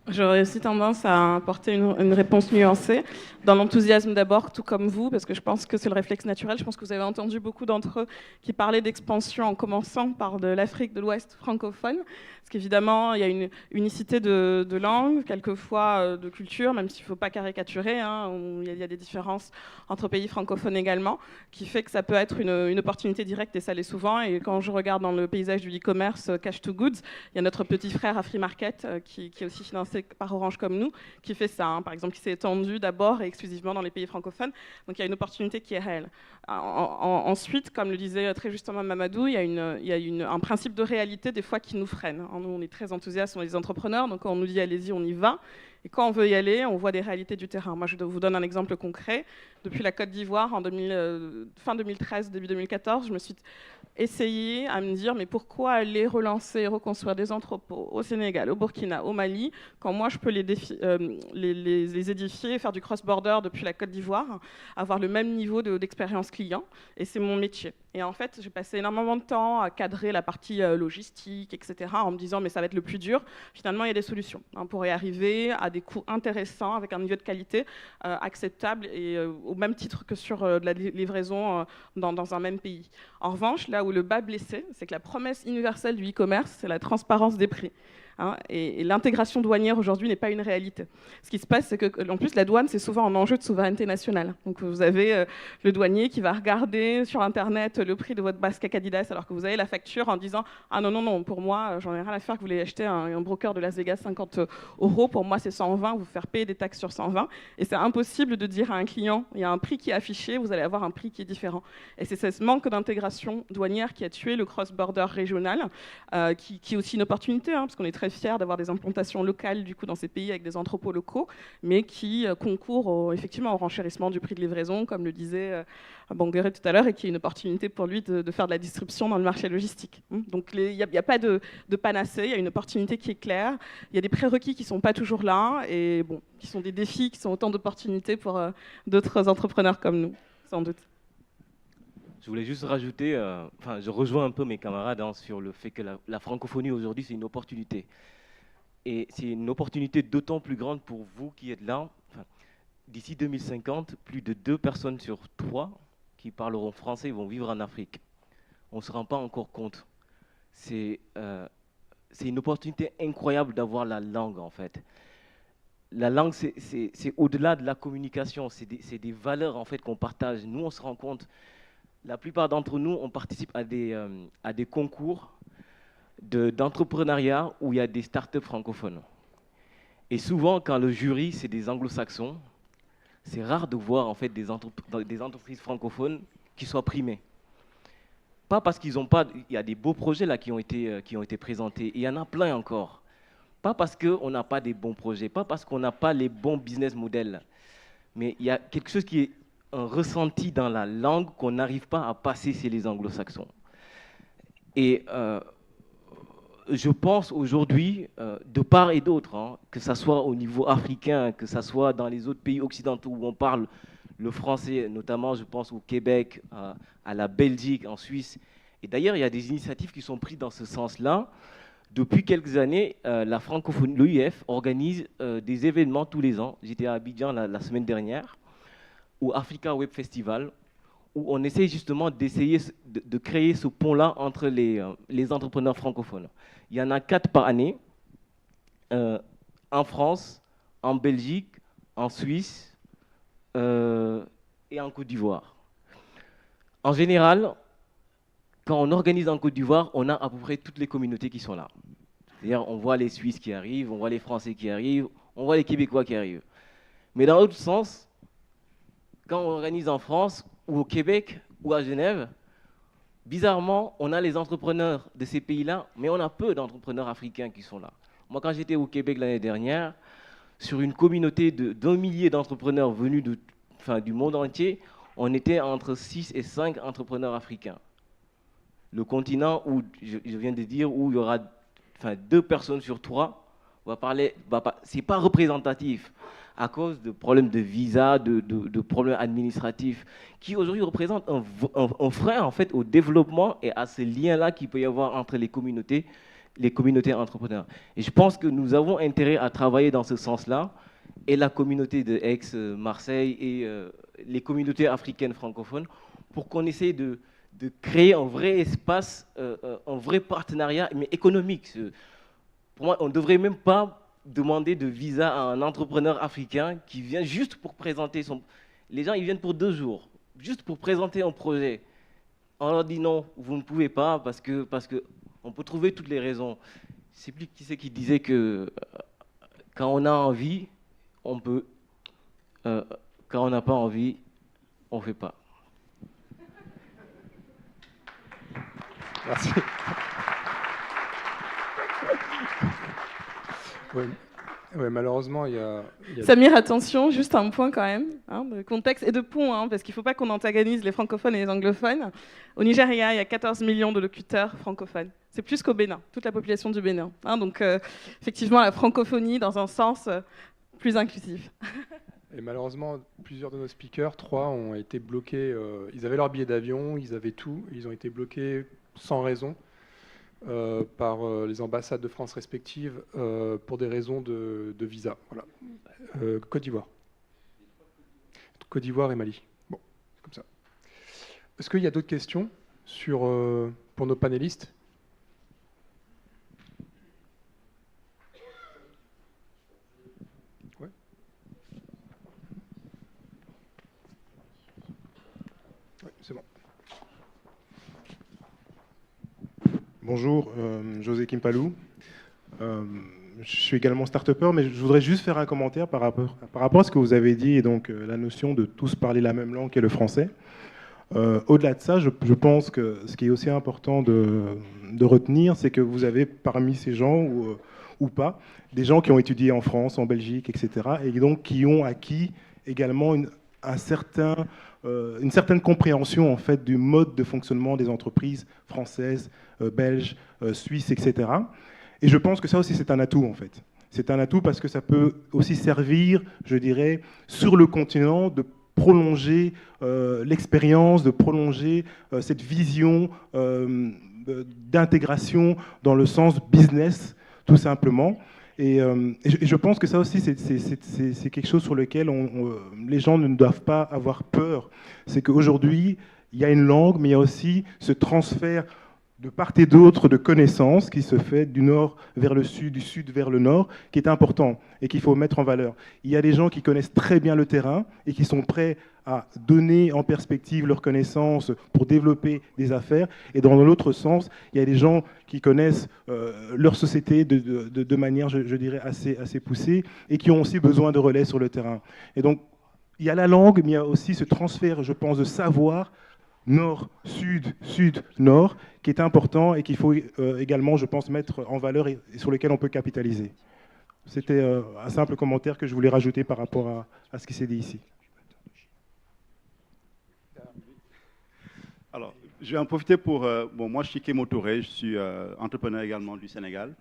J'aurais aussi tendance à apporter une réponse nuancée, dans l'enthousiasme d'abord, tout comme vous, parce que je pense que c'est le réflexe naturel. Je pense que vous avez entendu beaucoup d'entre eux qui parlaient d'expansion en commençant par de l'Afrique de l'Ouest francophone, parce qu'évidemment, il y a une unicité de langue, quelquefois de culture, même s'il ne faut pas caricaturer, hein, il y a des différences entre pays francophones également, qui fait que ça peut être une opportunité directe, et ça l'est souvent. Et quand je regarde dans le paysage du e-commerce Cash to Goods, il y a notre petit frère Afrimarket qui est aussi financé par Orange comme nous, qui fait ça, hein, par exemple, qui s'est étendu d'abord et exclusivement dans les pays francophones. Donc il y a une opportunité qui est réelle. Ensuite, comme le disait très justement Mamadou, il y a un principe de réalité des fois qui nous freine. Nous, on est très enthousiastes, on est des entrepreneurs, donc quand on nous dit allez-y, on y va. Et quand on veut y aller, on voit des réalités du terrain. Moi, je vous donne un exemple concret. Depuis la Côte d'Ivoire, fin 2013, début 2014, je me suis essayé à me dire mais pourquoi aller relancer et reconstruire des entrepôts au Sénégal, au Burkina, au Mali, quand moi je peux les édifier, faire du cross-border depuis la Côte d'Ivoire, avoir le même niveau d'expérience client, et c'est mon métier. Et en fait, j'ai passé énormément de temps à cadrer la partie logistique, etc., en me disant mais ça va être le plus dur. Finalement, il y a des solutions pour y arriver à des coûts intéressants, avec un niveau de qualité acceptable, et au même titre que sur de la livraison dans un même pays. En revanche, là où le bas blessé, c'est que la promesse universelle du e-commerce, c'est la transparence des prix. Et l'intégration douanière aujourd'hui n'est pas une réalité. Ce qui se passe, c'est qu'en plus, la douane, c'est souvent un enjeu de souveraineté nationale. Donc vous avez le douanier qui va regarder sur Internet le prix de votre basket Adidas, alors que vous avez la facture en disant « Ah non, non, non, pour moi, j'en ai rien à faire que vous voulez acheter un broker de Las Vegas 50 €, pour moi c'est 120, vous faire payer des taxes sur 120. » Et c'est impossible de dire à un client « Il y a un prix qui est affiché, vous allez avoir un prix qui est différent. » Et c'est ce manque d'intégration douanière qui a tué le cross-border régional, qui est aussi une opportunité, parce qu'on est très fiers d'avoir des implantations locales du coup, dans ces pays avec des entrepôts locaux, mais qui concourent effectivement au renchérissement du prix de livraison, comme le disait Bangueret tout à l'heure, et qui est une opportunité pour lui de faire de la disruption dans le marché logistique. Donc il n'y a pas de panacée, il y a une opportunité qui est claire, il y a des prérequis qui ne sont pas toujours là, et bon, qui sont des défis, qui sont autant d'opportunités pour d'autres entrepreneurs comme nous, sans doute. Je voulais juste rajouter, je rejoins un peu mes camarades sur le fait que la francophonie aujourd'hui, c'est une opportunité. Et c'est une opportunité d'autant plus grande pour vous qui êtes là. D'ici 2050, plus de 2 personnes sur 3 qui parleront français vont vivre en Afrique. On ne se rend pas encore compte. C'est une opportunité incroyable d'avoir la langue, en fait. La langue, c'est au-delà de la communication. C'est des valeurs, en fait, qu'on partage. Nous, on se rend compte. La plupart d'entre nous, on participe à des concours d'entrepreneuriat où il y a des startups francophones. Et souvent, quand le jury, c'est des anglo-saxons, c'est rare de voir en fait des entreprises francophones qui soient primées. Pas parce qu'ils n'ont pas... Il y a des beaux projets là qui ont été présentés. Et il y en a plein encore. Pas parce qu'on n'a pas des bons projets, pas parce qu'on n'a pas les bons business models. Mais il y a quelque chose qui est un ressenti dans la langue qu'on n'arrive pas à passer chez les anglo-saxons. Et je pense aujourd'hui, de part et d'autre, que ce soit au niveau africain, que ce soit dans les autres pays occidentaux où on parle le français, notamment je pense au Québec, à la Belgique, en Suisse, Et d'ailleurs, il y a des initiatives qui sont prises dans ce sens-là. Depuis quelques années, la francophonie, l'OIF organise des événements tous les ans. J'étais à Abidjan la semaine dernière, au Africa Web Festival, où on essaie justement d'essayer de créer ce pont-là entre les entrepreneurs francophones. Il y en a 4 par année, en France, en Belgique, en Suisse et en Côte d'Ivoire. En général, quand on organise en Côte d'Ivoire, on a à peu près toutes les communautés qui sont là. C'est-à-dire, on voit les Suisses qui arrivent, on voit les Français qui arrivent, on voit les Québécois qui arrivent. Mais dans l'autre sens, quand on organise en France, ou au Québec, ou à Genève, bizarrement, on a les entrepreneurs de ces pays-là, mais on a peu d'entrepreneurs africains qui sont là. Moi, quand j'étais au Québec l'année dernière, sur une communauté d'1 millier d'entrepreneurs venus du monde entier, on était entre 6 et 5 entrepreneurs africains. Le continent où, je viens de dire, où il y aura 2 personnes sur 3, c'est pas représentatif à cause de problèmes de visa, de problèmes administratifs, qui aujourd'hui représentent un frein en fait, au développement et à ce lien-là qu'il peut y avoir entre les communautés entrepreneurs. Et je pense que nous avons intérêt à travailler dans ce sens-là, et la communauté de Aix-Marseille et les communautés africaines francophones, pour qu'on essaye de créer un vrai espace, un vrai partenariat, mais économique. Pour moi, on ne devrait même pas demander de visa à un entrepreneur africain qui vient juste pour présenter son... Les gens, ils viennent pour 2 jours, juste pour présenter un projet. On leur dit non, vous ne pouvez pas, parce que on peut trouver toutes les raisons. Je ne sais plus qui c'est qui disait que quand on a envie, on peut. Quand on n'a pas envie, on ne fait pas. Merci. Ouais, malheureusement, il y a... Samir, attention, juste un point quand même, de contexte et de pont, parce qu'il ne faut pas qu'on antagonise les francophones et les anglophones. Au Nigeria, il y a 14 millions de locuteurs francophones. C'est plus qu'au Bénin, toute la population du Bénin. Donc, effectivement, la francophonie dans un sens plus inclusif. Et malheureusement, plusieurs de nos speakers, 3, ont été bloqués. Ils avaient leur billet d'avion, ils avaient tout. Ils ont été bloqués sans raison par les ambassades de France respectives pour des raisons de visa. Voilà. Côte d'Ivoire. Côte d'Ivoire et Mali. Bon, c'est comme ça. Est-ce qu'il y a d'autres questions pour nos panélistes ? Ouais. Ouais, c'est bon. Bonjour, José Kimpalou. Je suis également start-upper, mais je voudrais juste faire un commentaire par rapport à ce que vous avez dit, et donc la notion de tous parler la même langue qu'est le français. Au-delà de ça, je pense que ce qui est aussi important de retenir, c'est que vous avez parmi ces gens, ou pas, des gens qui ont étudié en France, en Belgique, etc., et donc qui ont acquis également une certaine compréhension en fait, du mode de fonctionnement des entreprises françaises, belges, suisses, etc. Et je pense que ça aussi, c'est un atout, en fait. C'est un atout parce que ça peut aussi servir, je dirais, sur le continent, de prolonger l'expérience, de prolonger cette vision d'intégration dans le sens business, tout simplement. Et je pense que ça aussi, c'est quelque chose sur lequel les gens ne doivent pas avoir peur. C'est qu'aujourd'hui, il y a une langue, mais il y a aussi ce transfert de part et d'autre de connaissances qui se fait du nord vers le sud, du sud vers le nord, qui est important et qu'il faut mettre en valeur. Il y a des gens qui connaissent très bien le terrain et qui sont prêts à donner en perspective leurs connaissances pour développer des affaires. Et dans l'autre sens, il y a des gens qui connaissent leur société de manière, je dirais, assez poussée et qui ont aussi besoin de relais sur le terrain. Et donc, il y a la langue, mais il y a aussi ce transfert, je pense, de savoir nord, sud, sud, nord, qui est important et qu'il faut également, je pense, mettre en valeur et sur lequel on peut capitaliser. C'était un simple commentaire que je voulais rajouter par rapport à ce qui s'est dit ici. Alors, je vais en profiter pour... moi, je suis Kémo Touré, je suis entrepreneur également du Sénégal.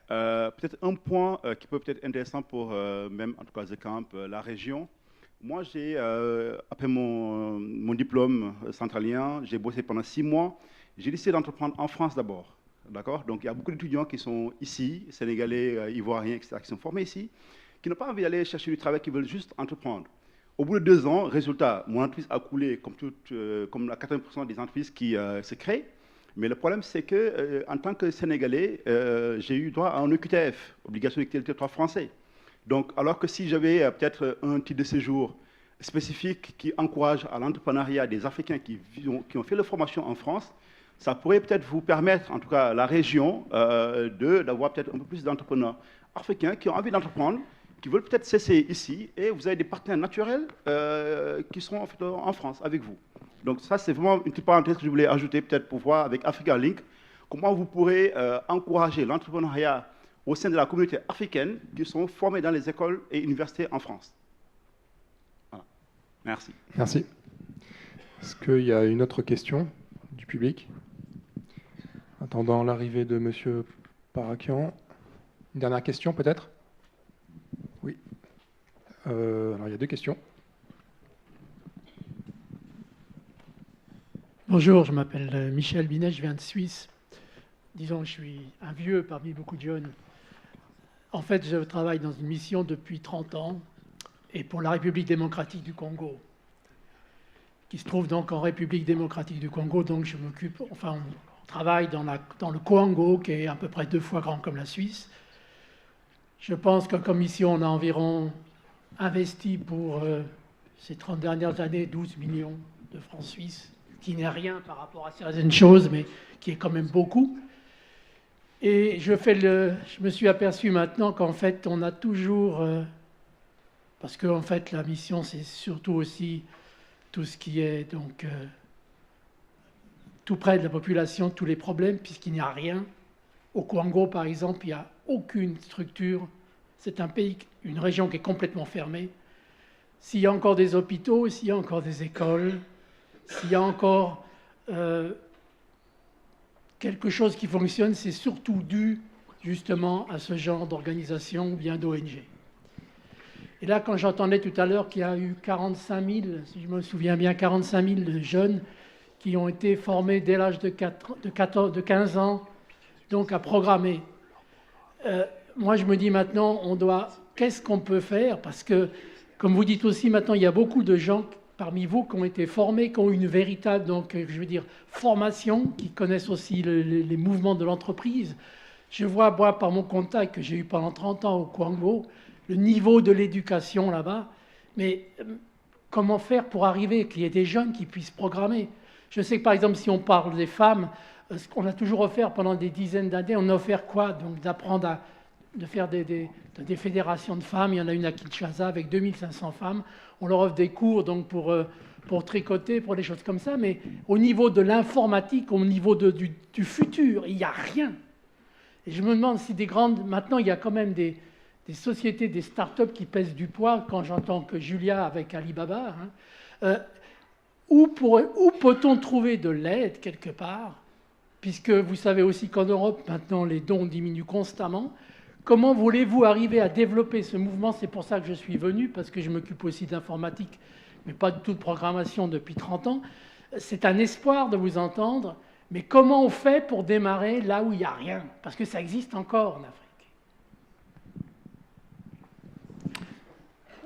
Peut-être un point qui peut être intéressant pour même, en tout cas, The Camp, la région. Moi, après mon diplôme centralien, j'ai bossé pendant 6 mois. j'ai décidé d'entreprendre en France d'abord. D'accord? Donc il y a beaucoup d'étudiants qui sont ici, sénégalais, ivoiriens, etc., qui sont formés ici, qui n'ont pas envie d'aller chercher du travail, qui veulent juste entreprendre. Au bout de 2 ans, résultat, mon entreprise a coulé comme la 80% des entreprises qui se créent. Mais le problème, c'est que en tant que Sénégalais, j'ai eu droit à un EQTF, obligation de quitter le territoire français. Donc, alors que si j'avais peut-être un titre de séjour spécifique qui encourage à l'entrepreneuriat des Africains qui ont fait leur formation en France, ça pourrait peut-être vous permettre, en tout cas la région, d'avoir peut-être un peu plus d'entrepreneurs africains qui ont envie d'entreprendre, qui veulent peut-être cesser ici, et vous avez des partenaires naturels qui seront en fait en France avec vous. Donc ça, c'est vraiment une petite parenthèse que je voulais ajouter, peut-être pour voir avec Africa Link, comment vous pourrez encourager l'entrepreneuriat au sein de la communauté africaine qui sont formés dans les écoles et universités en France. Voilà. Merci. Merci. Est-ce qu'il y a une autre question du public? Attendant l'arrivée de M. Parakian. Une dernière question peut-être? Oui. Alors il y a 2 questions. Bonjour, je m'appelle Michel Binet, je viens de Suisse. Disons que je suis un vieux parmi beaucoup de jeunes. En fait, je travaille dans une mission depuis 30 ans et pour la République démocratique du Congo, qui se trouve donc en République démocratique du Congo. Donc je m'occupe, enfin on travaille dans le Congo, qui est à peu près 2 fois grand comme la Suisse. Je pense qu'en commission, on a environ investi pour ces 30 dernières années 12 millions de francs suisses, qui n'est rien par rapport à certaines choses, mais qui est quand même beaucoup. Et je me suis aperçu maintenant qu'en fait, on a toujours... parce que en fait, la mission, c'est surtout aussi tout ce qui est donc tout près de la population, tous les problèmes, puisqu'il n'y a rien. Au Congo, par exemple, il n'y a aucune structure. C'est un pays, une région qui est complètement fermée. S'il y a encore des hôpitaux, s'il y a encore des écoles, s'il y a encore quelque chose qui fonctionne, c'est surtout dû justement à ce genre d'organisation ou bien d'ONG. Et là, quand j'entendais tout à l'heure qu'il y a eu 45 000, si je me souviens bien, 45 000 jeunes qui ont été formés dès l'âge de 15 ans, donc à programmer. Moi, je me dis maintenant, qu'est-ce qu'on peut faire? Parce que, comme vous dites aussi, maintenant, il y a beaucoup de gens parmi vous qui ont été formés, qui ont une véritable, donc, je veux dire, formation, qui connaissent aussi les mouvements de l'entreprise. Je vois, moi, par mon contact que j'ai eu pendant 30 ans au Congo, le niveau de l'éducation là-bas, mais comment faire pour arriver qu'il y ait des jeunes qui puissent programmer? Je sais que, par exemple, si on parle des femmes, ce qu'on a toujours offert pendant des dizaines d'années, on a offert quoi? Donc d'apprendre de faire des fédérations de femmes. Il y en a une à Kinshasa avec 2500 femmes. On leur offre des cours donc pour tricoter, pour des choses comme ça. Mais au niveau de l'informatique, au niveau du futur, il n'y a rien. Et je me demande si maintenant, il y a quand même des sociétés, des start-up qui pèsent du poids, quand j'entends que Julia avec Alibaba, où peut-on trouver de l'aide quelque part, puisque vous savez aussi qu'en Europe, maintenant, les dons diminuent constamment. Comment voulez-vous arriver à développer ce mouvement? C'est pour ça que je suis venu, parce que je m'occupe aussi d'informatique, mais pas du tout de programmation depuis 30 ans. C'est un espoir de vous entendre, mais comment on fait pour démarrer là où il n'y a rien? Parce que ça existe encore en Afrique.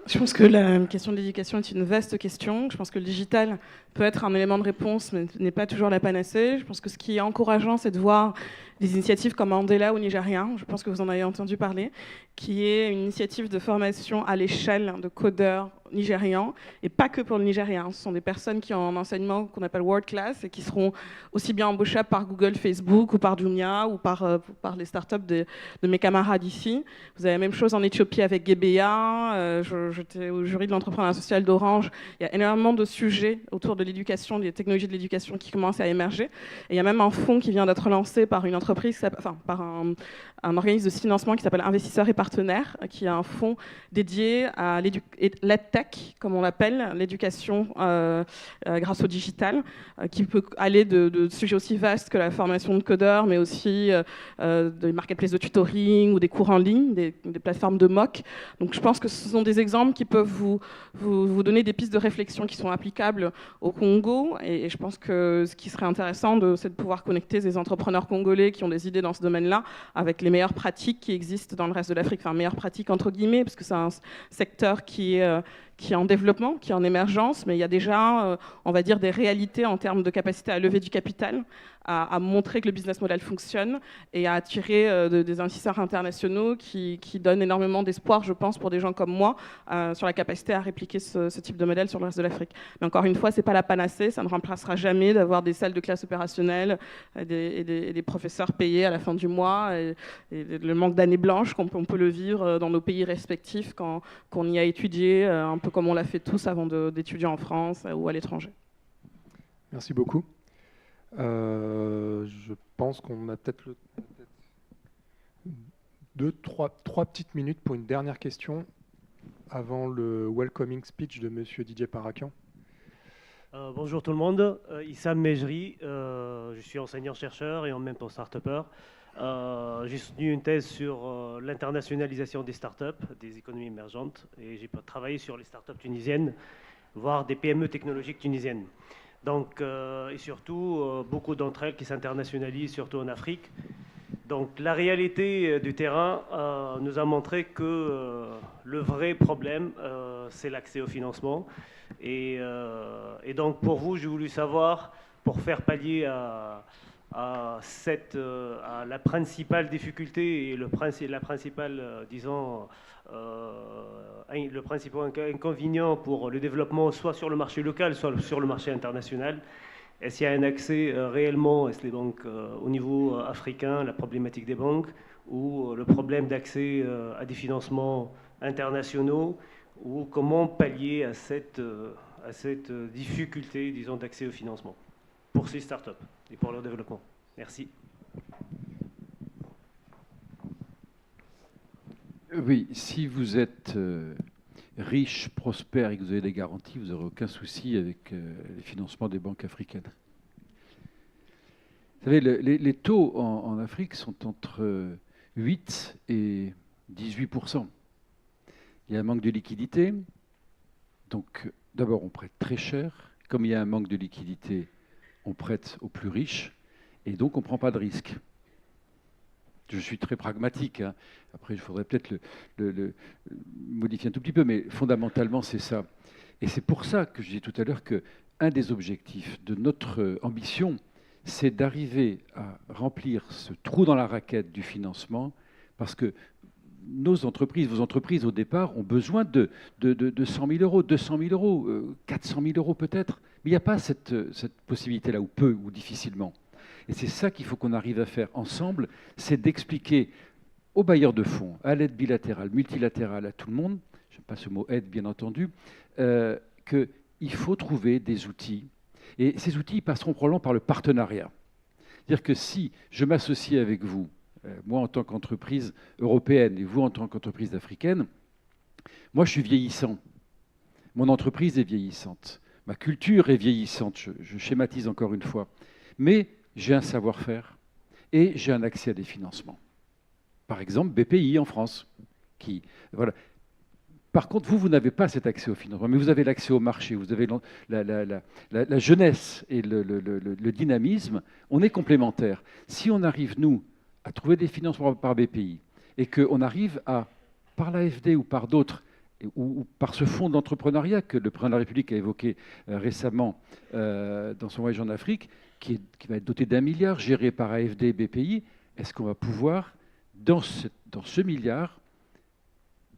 Je pense que la question de l'éducation est une vaste question. Je pense que le digital peut être un élément de réponse, mais n'est pas toujours la panacée. Je pense que ce qui est encourageant, c'est de voir des initiatives comme Mandela au Nigeria, je pense que vous en avez entendu parler, qui est une initiative de formation à l'échelle de codeurs nigérians, et pas que pour le Nigeria. Ce sont des personnes qui ont un enseignement qu'on appelle world class et qui seront aussi bien embauchables par Google, Facebook ou par Jumia ou par les startups de mes camarades ici. Vous avez la même chose en Éthiopie avec Gebeya. J'étais au jury de l'entrepreneuriat social d'Orange. Il y a énormément de sujets autour de l'éducation, des technologies de l'éducation qui commencent à émerger. Et il y a même un fonds qui vient d'être lancé par une entreprise entreprise, enfin, par un organisme de financement qui s'appelle Investisseurs et Partenaires, qui est un fonds dédié à l'EdTech, comme on l'appelle, l'éducation grâce au digital, qui peut aller de sujets aussi vastes que la formation de codeurs, mais aussi des marketplaces de tutoring ou des cours en ligne, des plateformes de MOOC. Donc je pense que ce sont des exemples qui peuvent vous donner des pistes de réflexion qui sont applicables au Congo. Et je pense que ce qui serait intéressant, c'est de pouvoir connecter des entrepreneurs congolais qui ont des idées dans ce domaine-là avec les meilleures pratiques qui existent dans le reste de l'Afrique. Enfin, meilleures pratiques entre guillemets, parce que c'est un secteur qui est en développement, qui est en émergence, mais il y a déjà, on va dire, des réalités en termes de capacité à lever du capital, à montrer que le business model fonctionne et à attirer des investisseurs internationaux qui donnent énormément d'espoir, je pense, pour des gens comme moi, sur la capacité à répliquer ce type de modèle sur le reste de l'Afrique. Mais encore une fois, ce n'est pas la panacée, ça ne remplacera jamais d'avoir des salles de classe opérationnelles et des professeurs payés à la fin du mois, et le manque d'années blanches qu'on peut le vivre dans nos pays respectifs quand on y a étudié, un peu comme on l'a fait tous avant d'étudier en France ou à l'étranger. Merci beaucoup. Je pense qu'on a peut-être trois petites minutes pour une dernière question avant le welcoming speech de Monsieur Didier Parakian. Bonjour tout le monde, Issam Mejri, je suis enseignant-chercheur et en même temps start-upper. J'ai soutenu une thèse sur l'internationalisation des startups, des économies émergentes, et j'ai travaillé sur les startups tunisiennes, voire des PME technologiques tunisiennes. Donc, et surtout, beaucoup d'entre elles qui s'internationalisent, surtout en Afrique. Donc, la réalité du terrain nous a montré que le vrai problème, c'est l'accès au financement. Et donc, pour vous, j'ai voulu savoir, pour faire pallier à la principale difficulté et la principale, disons, le principal inconvénient pour le développement, soit sur le marché local, soit sur le marché international. Est-ce qu'il y a un accès réellement, est-ce les banques au niveau africain, la problématique des banques, ou le problème d'accès à des financements internationaux, ou comment pallier à cette difficulté, disons, d'accès au financement pour ces startups et pour leur développement. Merci. Oui, si vous êtes riche, prospère et que vous avez des garanties, vous n'aurez aucun souci avec les financements des banques africaines. Vous savez, les taux en Afrique sont entre 8 et 18%. Il y a un manque de liquidité. Donc, d'abord, on prête très cher. Comme il y a un manque de liquidité, on prête aux plus riches. Et donc, on ne prend pas de risque. Je suis très pragmatique. Hein. Après, il faudrait peut-être le modifier un tout petit peu, mais fondamentalement, c'est ça. Et c'est pour ça que je disais tout à l'heure qu'un des objectifs de notre ambition, c'est d'arriver à remplir ce trou dans la raquette du financement, parce que nos entreprises, vos entreprises, au départ, ont besoin de 100 000 euros, 200 000 euros, 400 000 euros peut-être. Mais il n'y a pas cette possibilité-là, ou peu, ou difficilement. Et c'est ça qu'il faut qu'on arrive à faire ensemble, c'est d'expliquer aux bailleurs de fonds, à l'aide bilatérale, multilatérale, à tout le monde, je n'aime pas ce mot aide bien entendu, qu'il faut trouver des outils. Et ces outils passeront probablement par le partenariat. C'est-à-dire que si je m'associe avec vous, moi en tant qu'entreprise européenne et vous en tant qu'entreprise africaine, moi je suis vieillissant. Mon entreprise est vieillissante. Ma culture est vieillissante, je schématise encore une fois. Mais j'ai un savoir-faire et j'ai un accès à des financements. Par exemple, BPI en France. Voilà. Par contre, vous n'avez pas cet accès au financement, mais vous avez l'accès au marché, vous avez la jeunesse et le dynamisme. On est complémentaires. Si on arrive, nous, à trouver des financements par BPI et qu'on arrive à, par l'AFD ou par d'autres, ou par ce fonds d'entrepreneuriat que le président de la République a évoqué récemment dans son voyage en Afrique, qui va être doté d'1 milliard, géré par AFD et BPI, est-ce qu'on va pouvoir, dans ce milliard,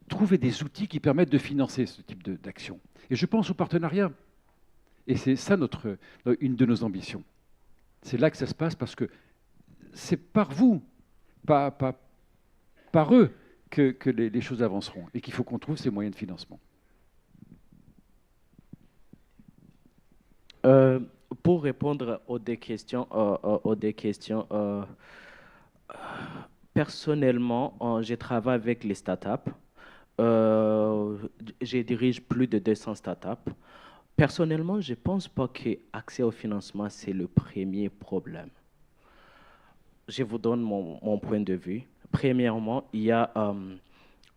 trouver des outils qui permettent de financer ce type d'action? Et je pense au partenariat. Et c'est ça une de nos ambitions. C'est là que ça se passe, parce que c'est par vous, par eux, que les choses avanceront et qu'il faut qu'on trouve ces moyens de financement. Pour répondre aux deux questions, Personnellement, je travaille avec les startups. Je dirige plus de 200 startups. Personnellement, je ne pense pas que l'accès au financement, c'est le premier problème. Je vous donne mon point de vue. Premièrement, il y a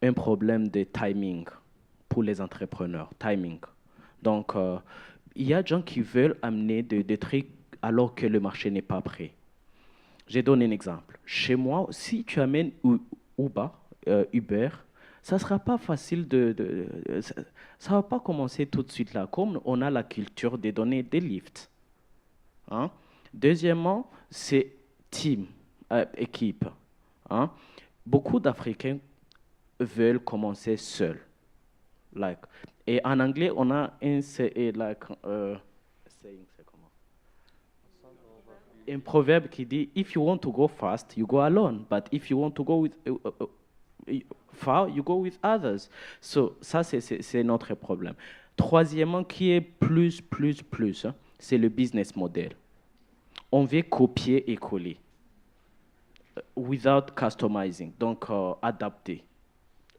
un problème de timing pour les entrepreneurs. Timing. Donc, il y a des gens qui veulent amener des trucs alors que le marché n'est pas prêt. Je donne un exemple. Chez moi, si tu amènes Uber, ça ne sera pas facile ça ne va pas commencer tout de suite là, comme on a la culture de donner des lifts. Hein? Deuxièmement, c'est team, équipe. Hein? Beaucoup d'Africains veulent commencer seuls. Et en anglais, on a un proverbe qui dit « If you want to go fast, you go alone. But if you want to go far, you go with others. » So, ça, c'est notre problème. Troisièmement, qui est plus, hein, c'est le business model. On veut copier et coller. Without customizing. Donc, adapter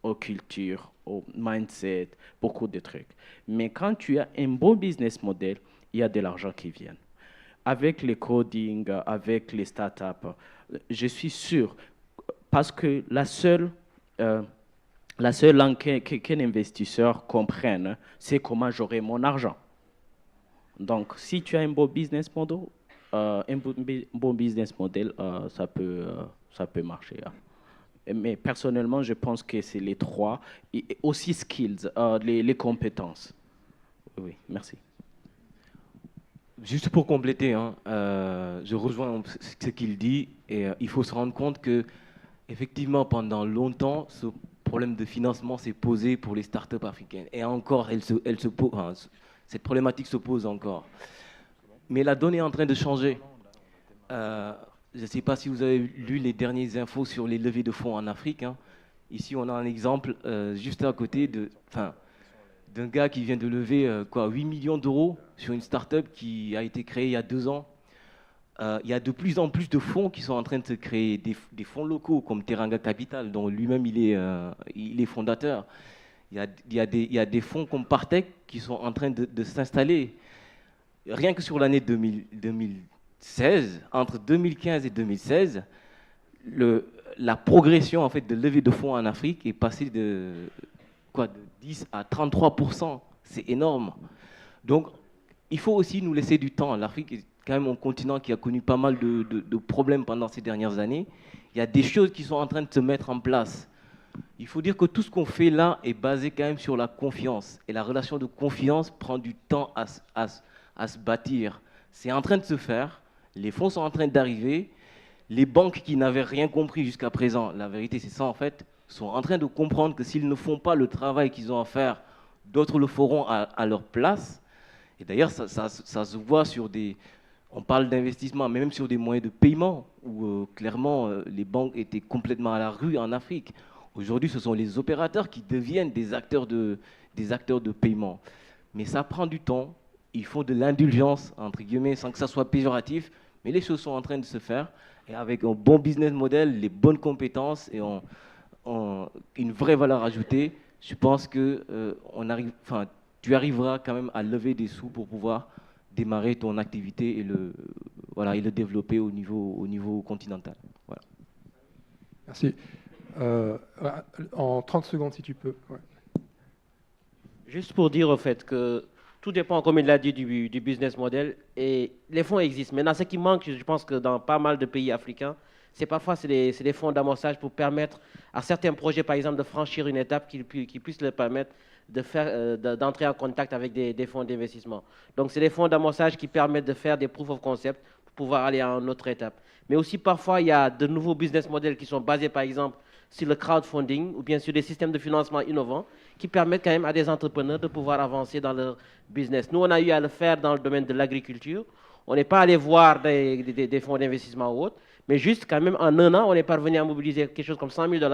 aux cultures, au mindset, beaucoup de trucs. Mais quand tu as un bon business model, il y a de l'argent qui vient. Avec le coding, avec les startups, je suis sûr, parce que la seule langue qu'un investisseur comprenne, c'est comment j'aurai mon argent. Donc, si tu as un bon business model, ça peut marcher. Hein. Mais personnellement, je pense que c'est les trois, et aussi skills, les compétences. Oui, merci. Juste pour compléter, hein, je rejoins ce qu'il dit, et il faut se rendre compte que, effectivement, pendant longtemps, ce problème de financement s'est posé pour les startups africaines. Et encore, cette problématique se pose encore. Mais la donne est en train de changer. Je ne sais pas si vous avez lu les dernières infos sur les levées de fonds en Afrique. Hein. Ici, on a un exemple juste à côté d'un gars qui vient de lever 8 millions d'euros sur une start-up qui a été créée il y a 2 ans. Il y a de plus en plus de fonds qui sont en train de se créer, des fonds locaux comme Teranga Capital, dont lui-même il est fondateur. Il y a des fonds comme Partech qui sont en train de s'installer. Rien que sur l'année 2016, entre 2015 et 2016, la progression en fait, de levée de fonds en Afrique est passée de 10 à 33%. C'est énorme. Donc, il faut aussi nous laisser du temps. L'Afrique est quand même un continent qui a connu pas mal de problèmes pendant ces dernières années. Il y a des choses qui sont en train de se mettre en place. Il faut dire que tout ce qu'on fait là est basé quand même sur la confiance. Et la relation de confiance prend du temps à se bâtir. C'est en train de se faire. Les fonds sont en train d'arriver. Les banques qui n'avaient rien compris jusqu'à présent, la vérité c'est ça en fait, sont en train de comprendre que s'ils ne font pas le travail qu'ils ont à faire, d'autres le feront à leur place. Et d'ailleurs, ça se voit sur on parle d'investissement, mais même sur des moyens de paiement, où clairement les banques étaient complètement à la rue en Afrique. Aujourd'hui, ce sont les opérateurs qui deviennent des acteurs de paiement. Mais ça prend du temps. Ils font de l'indulgence, entre guillemets, sans que ça soit péjoratif. Mais les choses sont en train de se faire. Et avec un bon business model, les bonnes compétences et une vraie valeur ajoutée, je pense que tu arriveras quand même à lever des sous pour pouvoir démarrer ton activité et le développer au niveau continental. Voilà. Merci. En 30 secondes, si tu peux. Ouais. Juste pour dire au fait que tout dépend, comme il l'a dit, du business model. Et les fonds existent. Maintenant, ce qui manque, je pense que dans pas mal de pays africains, c'est parfois des fonds d'amorçage pour permettre à certains projets, par exemple, de franchir une étape qui puisse leur permettre d'entrer en contact avec des fonds d'investissement. Donc, c'est des fonds d'amorçage qui permettent de faire des proof of concept pour pouvoir aller à une autre étape. Mais aussi, parfois, il y a de nouveaux business models qui sont basés, par exemple, sur le crowdfunding ou bien sur des systèmes de financement innovants qui permettent quand même à des entrepreneurs de pouvoir avancer dans leur business. Nous, on a eu à le faire dans le domaine de l'agriculture. On n'est pas allé voir des fonds d'investissement ou autres, mais juste quand même en 1 an, on est parvenu à mobiliser quelque chose comme $100 000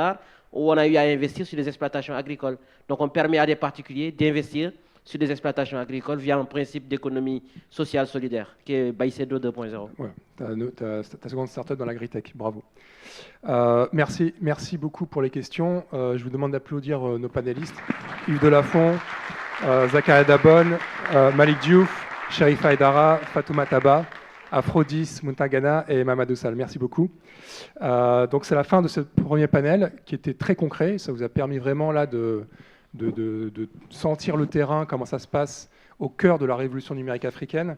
où on a eu à investir sur les exploitations agricoles. Donc, on permet à des particuliers d'investir sur les exploitations agricoles via un principe d'économie sociale solidaire, qui est Baicedo 2.0. Ouais, ta seconde startup dans l'agritech, bravo. Merci beaucoup pour les questions. Je vous demande d'applaudir nos panélistes. Yves Delafont, Zakaria Dabon, Malik Diouf, Sherifa Aidara, Fatouma Taba, Aphrodis Muntagana et Mamadou Sall. Merci beaucoup. Donc c'est la fin de ce premier panel qui était très concret. Ça vous a permis vraiment là de sentir le terrain, comment ça se passe au cœur de la révolution numérique africaine.